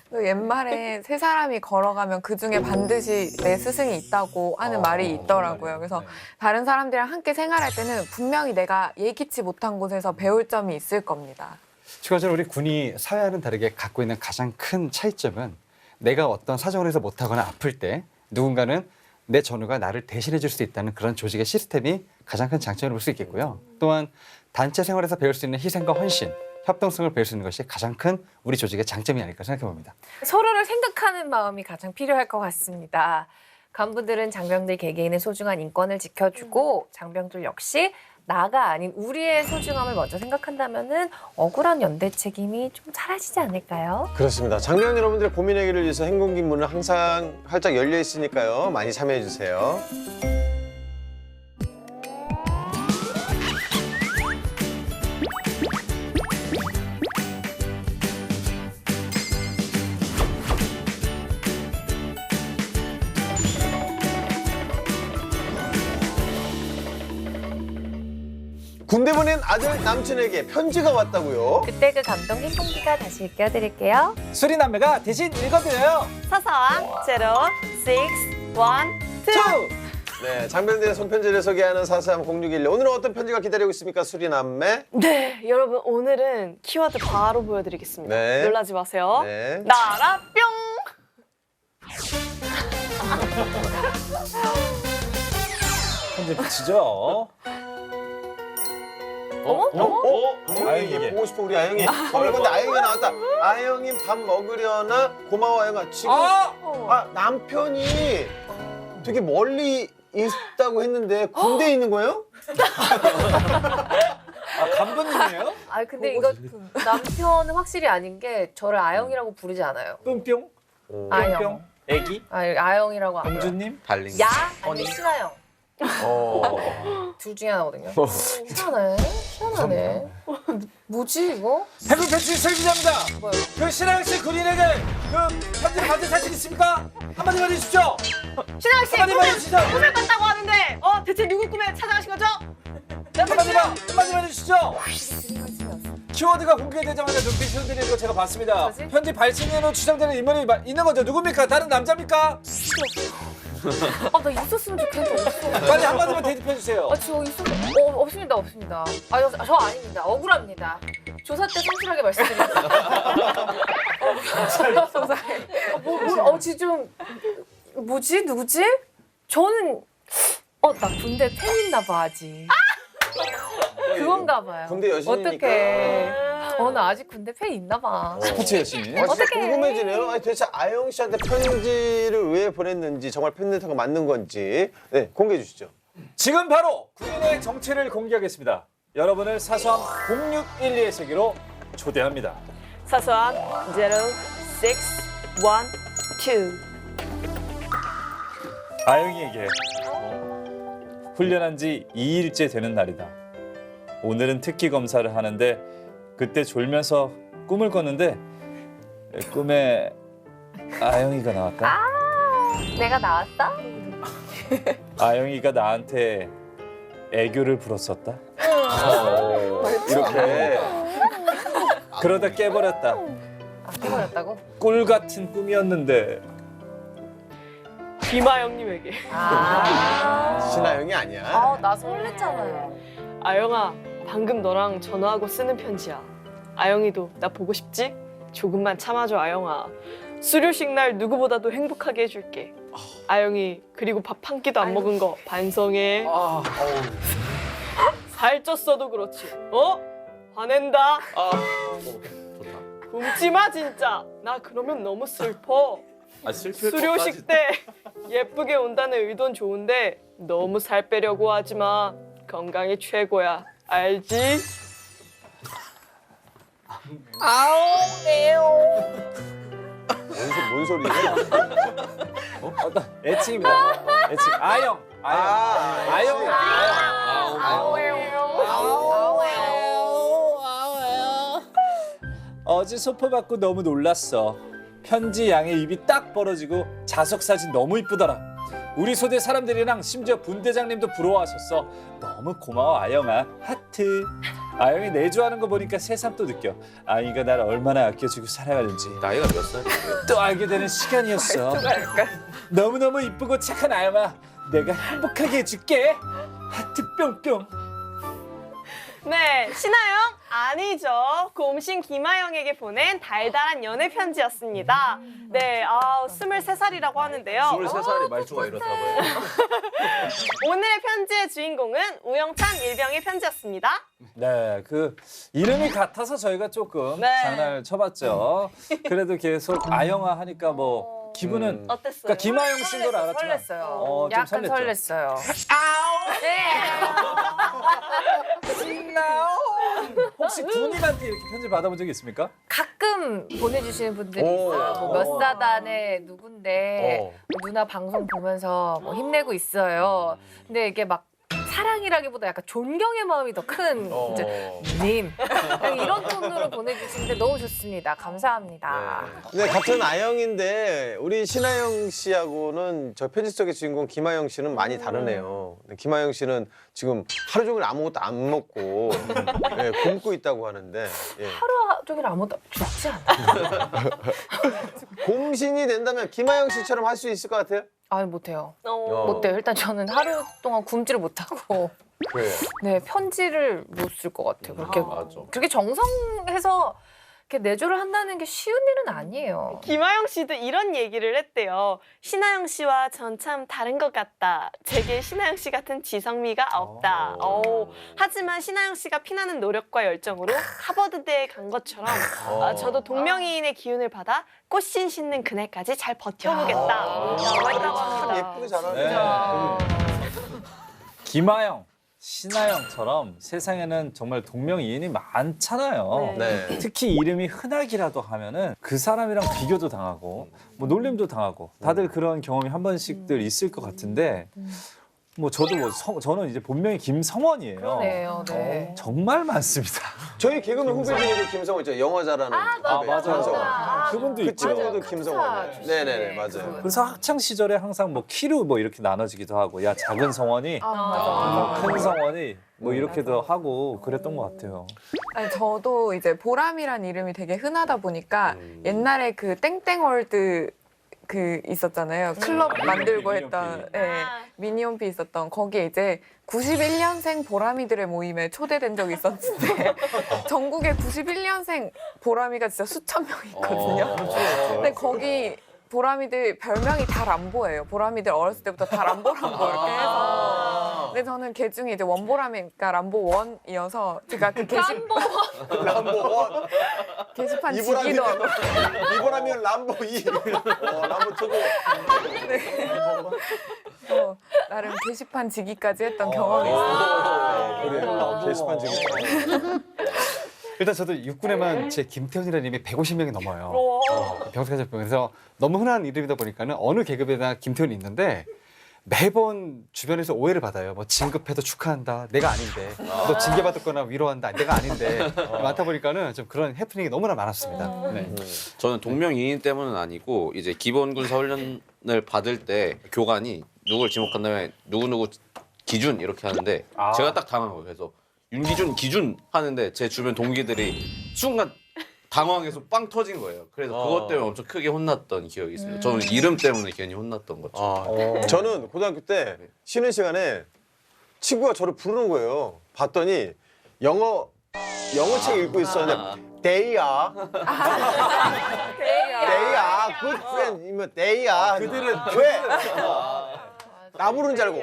Speaker 9: 또 옛말에 세 사람이 걸어가면 그 중에 반드시 내 스승이 있다고 하는 말이 있더라고요. 그래서 다른 사람들이랑 함께 생활할 때는 분명히 내가 예기치 못한 곳에서 배울 점이 있을 겁니다.
Speaker 5: 추가적으로 우리 군이 사회와는 다르게 갖고 있는 가장 큰 차이점은 내가 어떤 사정을 해서 못하거나 아플 때 누군가는 내 전우가 나를 대신해 줄 수 있다는 그런 조직의 시스템이 가장 큰 장점으로 볼 수 있겠고요. 또한 단체 생활에서 배울 수 있는 희생과 헌신, 협동성을 배울 수 있는 것이 가장 큰 우리 조직의 장점이 아닐까 생각해 봅니다.
Speaker 2: 서로를 생각하는 마음이 가장 필요할 것 같습니다. 간부들은 장병들 개개인의 소중한 인권을 지켜주고 장병들 역시 나가 아닌 우리의 소중함을 먼저 생각한다면은 억울한 연대 책임이 좀 사라지지 않을까요?
Speaker 1: 그렇습니다. 장병 여러분들의 고민 해결을 위해서 행군기 문은 항상 활짝 열려 있으니까요. 많이 참여해 주세요. 군대 보낸 아들 남친에게 편지가 왔다고요?
Speaker 2: 그때 그 감동 행동기가 다시 읽혀드릴게요.
Speaker 3: 수리남매가 대신 읽어드려요.
Speaker 4: 사사왕 0, 6, 1, 2.
Speaker 1: 네, 장병들의 손편지를 소개하는 43061. 오늘은 어떤 편지가 기다리고 있습니까, 수리남매?
Speaker 4: 네, 여러분 오늘은 키워드 바로 보여드리겠습니다.
Speaker 1: 네.
Speaker 4: 놀라지 마세요.
Speaker 1: 네.
Speaker 4: 나라 뿅!
Speaker 3: 편지 붙이죠.
Speaker 1: 아영이 보고 싶어 우리 아영이. 오늘 근데 아영이가 나왔다. 아영이 밥 먹으려나? 고마워 아영아. 지금 남편이 되게 멀리 있다고 했는데 군대에 있는 거예요?
Speaker 3: 간부님이에요?
Speaker 2: 아 근데 이거 남편은 확실히 아닌 게 저를 아영이라고 부르지 않아요.
Speaker 3: 뿅뿅?
Speaker 2: 아영.
Speaker 3: 뿅뿅? 애기?
Speaker 2: 아영이라고 안 불러요.
Speaker 3: 공주님?
Speaker 7: 달링.
Speaker 2: 야 아니 신아영. 둘 중에 하나거든요. 희한하네. 뭐지 이거?
Speaker 3: 해군 패치 설기자입니다.
Speaker 2: 뭐요?
Speaker 3: 그 신하영 씨 군인에게 그 편지를 받은 사실 있습니까? 한마디만 해주십시오.
Speaker 4: 신하영 씨
Speaker 3: 한마디만 해주시죠.
Speaker 4: 꿈을 꿨다고 하는데 대체 누구 꿈에 찾아가신 거죠?
Speaker 3: 한마디만 해주시죠. 키워드가 공개되자마자 눈빛 흔들리는 거 제가 봤습니다. 편지 발신인으로 추정되는 인물이 있는 거죠. 누굽니까? 다른 남자입니까?
Speaker 2: 나 있었으면 좋겠는데 없어.
Speaker 3: 빨리 한마디만 대답해 주세요.
Speaker 2: 저 있었는데 없습니다. 저 아닙니다. 억울합니다. 조사 때 성실하게 말씀드립니다. 지금 뭐지? 누구지? 저는 나 군대 팬 있나 봐 아직. 그건가 봐요.
Speaker 1: 군대 여신이니까.
Speaker 2: 어떡해. 나 아직 군대 팬 있나 봐.
Speaker 3: 스포츠 여신.
Speaker 1: 진짜 궁금해지네요. 아니, 도대체 아영 씨한테 편지를 왜 보냈는지 정말 팬레터가 맞는 건지 네 공개해 주시죠.
Speaker 3: 지금 바로 군인의 정체를 공개하겠습니다. 여러분을 사소함 0612의 세계로 초대합니다.
Speaker 4: 사소한 0, 6, 1, 2.
Speaker 3: 아영이에게 훈련한 지 2일째 되는 날이다. 오늘은 특기 검사를 하는데 그때 졸면서 꿈을 꿨는데 꿈에 아영이가 나왔다.
Speaker 2: 내가 나왔어?
Speaker 3: 아영이가 나한테 애교를 부렸었다.
Speaker 1: 이렇게
Speaker 3: 그러다 깨버렸다.
Speaker 2: 깨버렸다고?
Speaker 3: 꿀 같은 꿈이었는데
Speaker 4: 김아영님에게.
Speaker 1: 신하영이 아니야.
Speaker 2: 나 설렜잖아요.
Speaker 4: 아영아, 방금 너랑 전화하고 쓰는 편지야. 아영이도 나 보고 싶지? 조금만 참아줘 아영아. 수료식 날 누구보다도 행복하게 해줄게. 아영이 그리고 밥 한 끼도 안 먹은 거 반성해. 살쪘어도 그렇지. 화낸다. 굶지 마 진짜. 나 그러면 너무 슬퍼. 수료식 때 예쁘게 온다는 의도는 좋은데 너무 살 빼려고 하지 마. 건강이 최고야. 알지?
Speaker 1: 뭔 소리야?
Speaker 3: 애칭입니다. 애칭. 아영. 아영. 어제 소포 받고 너무 놀랐어. 편지 양의 입이 딱 벌어지고 자석 사진 너무 이쁘더라. 우리 소대 사람들이랑 심지어 분대장님도 부러워하셨어. 너무 고마워 아영아. 하트. 아영이 내조하는 거 보니까 새삼 또 느껴. 아영이가 날 얼마나 아껴주고 사랑하는지.
Speaker 7: 나이가 몇 살이에요?
Speaker 3: 또 알게 되는 시간이었어. 너무너무 이쁘고 착한 아영아. 내가 행복하게 해줄게. 하트 뿅뿅.
Speaker 4: 네, 신하영 아니죠. 곰신 김하영에게 보낸 달달한 연애 편지였습니다. 네, 23살이라고 하는데요.
Speaker 7: 23살이 말투가 이렇다고요?
Speaker 4: 오늘의 편지의 주인공은 우영찬 일병의 편지였습니다.
Speaker 3: 네, 그 이름이 같아서 저희가 조금
Speaker 4: 네.
Speaker 3: 장난을 쳐봤죠. 그래도 계속 아영아 하니까 뭐 기분은
Speaker 4: 어땠어요?
Speaker 3: 그러니까 김하영 씨인 걸 알았지만
Speaker 2: 설렜어요.
Speaker 3: 좀
Speaker 2: 약간
Speaker 3: 설렜죠.
Speaker 2: 설렜어요.
Speaker 3: 신나요. 혹시 군인한테 이렇게 편지 받아본 적이 있습니까?
Speaker 2: 가끔 보내주시는 분들이
Speaker 3: 오.
Speaker 2: 있어요. 뭐 몇 사단의 누군데 뭐 누나 방송 보면서 뭐 힘내고 있어요. 근데 이게 막 사랑이라기보다 약간 존경의 마음이 더 큰 님 이런 톤으로 보내주시는데 너무 좋습니다. 감사합니다.
Speaker 1: 네, 같은 아영인데 우리 신하영 씨하고는 저 편지 속의 주인공 김하영 씨는 많이 다르네요. 근데 김하영 씨는 지금 하루 종일 아무것도 안 먹고 예, 굶고 있다고 하는데 예.
Speaker 2: 하루 종일 아무것도 죽지 않아.
Speaker 1: 곰신이 된다면 김하영 씨처럼 할 수 있을 것 같아요?
Speaker 2: 아니 못해요. 못해요. 일단 저는 하루 동안 굶지를 못하고
Speaker 1: 그래요.
Speaker 2: 네 편지를 못 쓸 것 같아요. 그렇게 정성해서 이렇게 내조를 한다는 게 쉬운 일은 아니에요.
Speaker 4: 김하영 씨도 이런 얘기를 했대요. 신하영 씨와 전 참 다른 것 같다. 제게 신하영 씨 같은 지성미가 없다. 하지만 신하영 씨가 피나는 노력과 열정으로 하버드대에 간 것처럼 저도 동명이인의 기운을 받아 꽃신 신는 그날까지 잘 버텨보겠다. 라고 했다고 합니다.
Speaker 1: 예쁘게 잘하네.
Speaker 3: 김하영, 신하영처럼 세상에는 정말 동명이인이 많잖아요.
Speaker 1: 네.
Speaker 3: 특히 이름이 흔하기라도 하면은 그 사람이랑 비교도 당하고 뭐 놀림도 당하고 다들 그런 경험이 한 번씩들 있을 것 같은데 뭐 저도 저는 이제 본명이 김성원이에요.
Speaker 2: 그러네요. 네.
Speaker 3: 정말 많습니다.
Speaker 1: 저희 개그맨 후배 중에도 김성원 있죠. 영어 잘하는 후배.
Speaker 3: 맞아요.
Speaker 1: 김성원.
Speaker 3: 그분도
Speaker 1: 그
Speaker 3: 있죠.
Speaker 1: 친구도 김성원이에요. 네네네 맞아요.
Speaker 3: 그래서 학창 시절에 항상 뭐 키로 뭐 이렇게 나눠지기도 하고 야 작은 성원이 큰 성원이 뭐 이렇게도 하고 그랬던 것 같아요.
Speaker 9: 아니, 저도 이제 보람이란 이름이 되게 흔하다 보니까 옛날에 그 땡땡월드 그 있었잖아요. 클럽 만들고 했던 미니홈피 있었던 거기에 이제 91년생 보람이들의 모임에 초대된 적이 있었는데 전국에 91년생 보람이가 진짜 수천 명 있거든요. 근데 거기 보람이들 별명이 달안보예요. 보람이들 어렸을 때부터 달안보람보 이렇게 해서. 근데 저는 걔 중에 이제 원보람이니까 람보 1이어서 제가 그
Speaker 1: 람보 1.
Speaker 9: 게시판 지기도 하고.
Speaker 1: 이보라면 람보 2. 람보 2.
Speaker 9: 네. 나름 게시판 지기까지 했던 경험이 있어요.
Speaker 1: 그래요. 게시판 지기.
Speaker 5: 일단 저도 육군에만 제 김태훈이라는 이름이 150명이 넘어요. 병사가족병. 그래서 너무 흔한 이름이다 보니까는 어느 계급에나 김태훈이 있는데 매번 주변에서 오해를 받아요. 뭐 진급해도 축하한다. 내가 아닌데. 너 징계받았거나 위로한다. 내가 아닌데. 많다 보니까는 좀 그런 해프닝이 너무나 많았습니다. 네.
Speaker 7: 저는 동명이인 때문은 아니고 이제 기본군사 훈련을 받을 때 교관이 누굴 지목한 다음에 누구누구 기준 이렇게 하는데 제가 딱 당한 거예요. 그래서 윤기준 기준 하는데 제 주변 동기들이 순간 당황해서 빵 터진 거예요. 그래서 그것 때문에 엄청 크게 혼났던 기억이 있어요. 저는 이름 때문에 괜히 혼났던 거죠.
Speaker 1: 저는 고등학교 때 쉬는 시간에 친구가 저를 부르는 거예요. 봤더니 영어책 읽고 있었는데 데이야. 데이야. good friend. 데이야.
Speaker 3: 그들은
Speaker 1: 왜? 나 부르는 줄 알고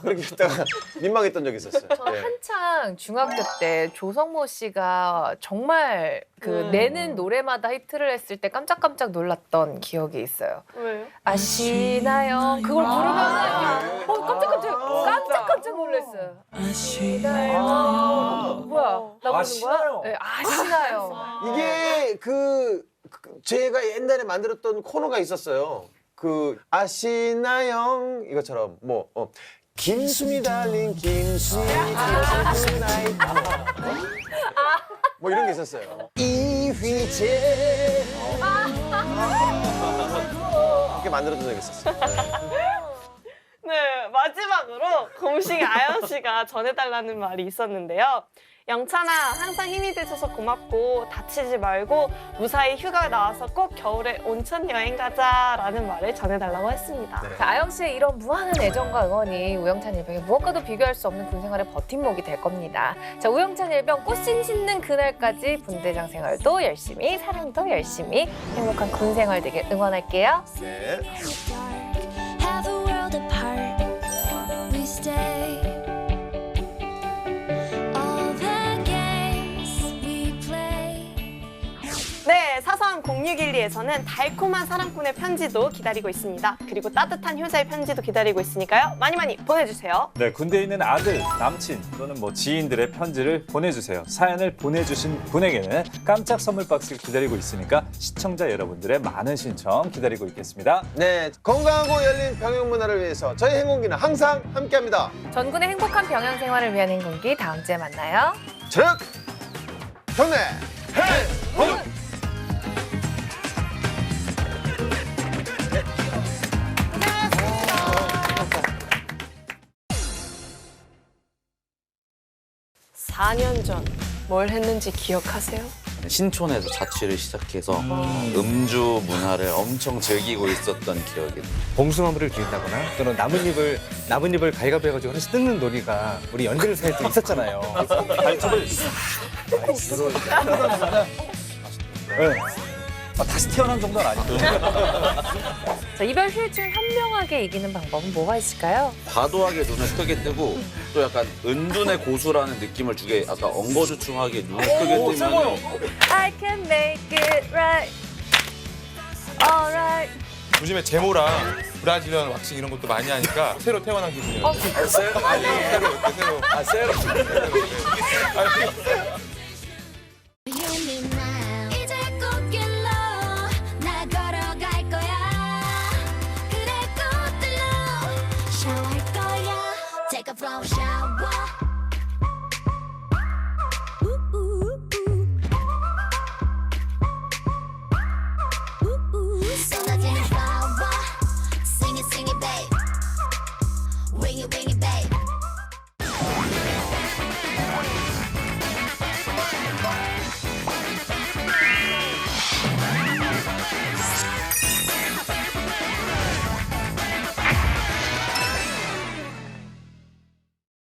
Speaker 1: 그렇게 있다가 민망했던 적이 있었어요.
Speaker 2: 저는 한창 중학교 때 조성모 씨가 정말 그 내는 노래마다 히트를 했을 때 깜짝깜짝 놀랐던 기억이 있어요.
Speaker 4: 왜요?
Speaker 2: 아시나요? 그걸 부르면 깜짝깜짝 놀랐어요. 아시나요? 뭐야? 나 부르는 거야? 네, 아시나요?
Speaker 1: 이게 제가 옛날에 만들었던 코너가 있었어요. 아시나요? 이것처럼 김수미 달린 김수미 tonight 뭐 이런 게 있었어요. 이휘재 이렇게 만들었던 적이 있었어요.
Speaker 4: 마지막으로 곰싱이 아연 씨가 전해달라는 말이 있었는데요. 영찬아, 항상 힘이 돼줘서 고맙고 다치지 말고 무사히 휴가 나와서 꼭 겨울에 온천 여행 가자라는 말을 전해달라고 했습니다.
Speaker 2: 자, 아영 씨의 이런 무한한 애정과 응원이 우영찬 일병의 무엇과도 비교할 수 없는 군 생활의 버팀목이 될 겁니다. 자, 우영찬 일병 꽃신 신는 그날까지 분대장 생활도 열심히, 사랑도 열심히, 행복한 군 생활 되길 응원할게요.
Speaker 1: 네.
Speaker 17: Have a world apart. We stay. All the games we play.
Speaker 4: 네, 사서함 0612에서는 달콤한 사랑꾼의 편지도 기다리고 있습니다. 그리고 따뜻한 효자의 편지도 기다리고 있으니까요. 많이 많이 보내주세요.
Speaker 3: 네, 군대에 있는 아들, 남친 또는 뭐 지인들의 편지를 보내주세요. 사연을 보내주신 분에게는 깜짝 선물 박스가 기다리고 있으니까 시청자 여러분들의 많은 신청 기다리고 있겠습니다.
Speaker 1: 네, 건강하고 열린 병영 문화를 위해서 저희 행운기는 항상 함께합니다.
Speaker 2: 전군의 행복한 병영 생활을 위한 행군기 다음 주에 만나요.
Speaker 1: 체력 경례 행운.
Speaker 4: 사 년 전 뭘 했는지 기억하세요?
Speaker 7: 신촌에서 자취를 시작해서 음주 문화를 엄청 즐기고 있었던 기억이
Speaker 5: 봉숭아물을 기른다거나 또는 나뭇잎을 가위가위 해가지고 하나씩 뜯는 놀이가 우리 연필 사이에 또 있었잖아요.
Speaker 3: 발톱을 네. 다시 태어난 정도는 아니고.
Speaker 2: 자, 이별 후유증을 현명하게 이기는 방법은 뭐가 있을까요?
Speaker 7: 과도하게 눈을 크게 뜨고 또 약간 은둔의 고수라는 느낌을 주게 약간 엉거주춤하게 눈을 크게 뜨면
Speaker 2: I can make it right. Alright.
Speaker 6: 요즘에 제모랑 브라질리언 왁싱 이런 것도 많이 하니까 새로 태어난 기분이에요.
Speaker 7: 새로?
Speaker 6: 아니, 새로.
Speaker 7: 아, 새로?
Speaker 17: 이제 꽃길로 나 걸어갈 거야. 그래 꽃들로 샤워할 거야. Take a flower shower.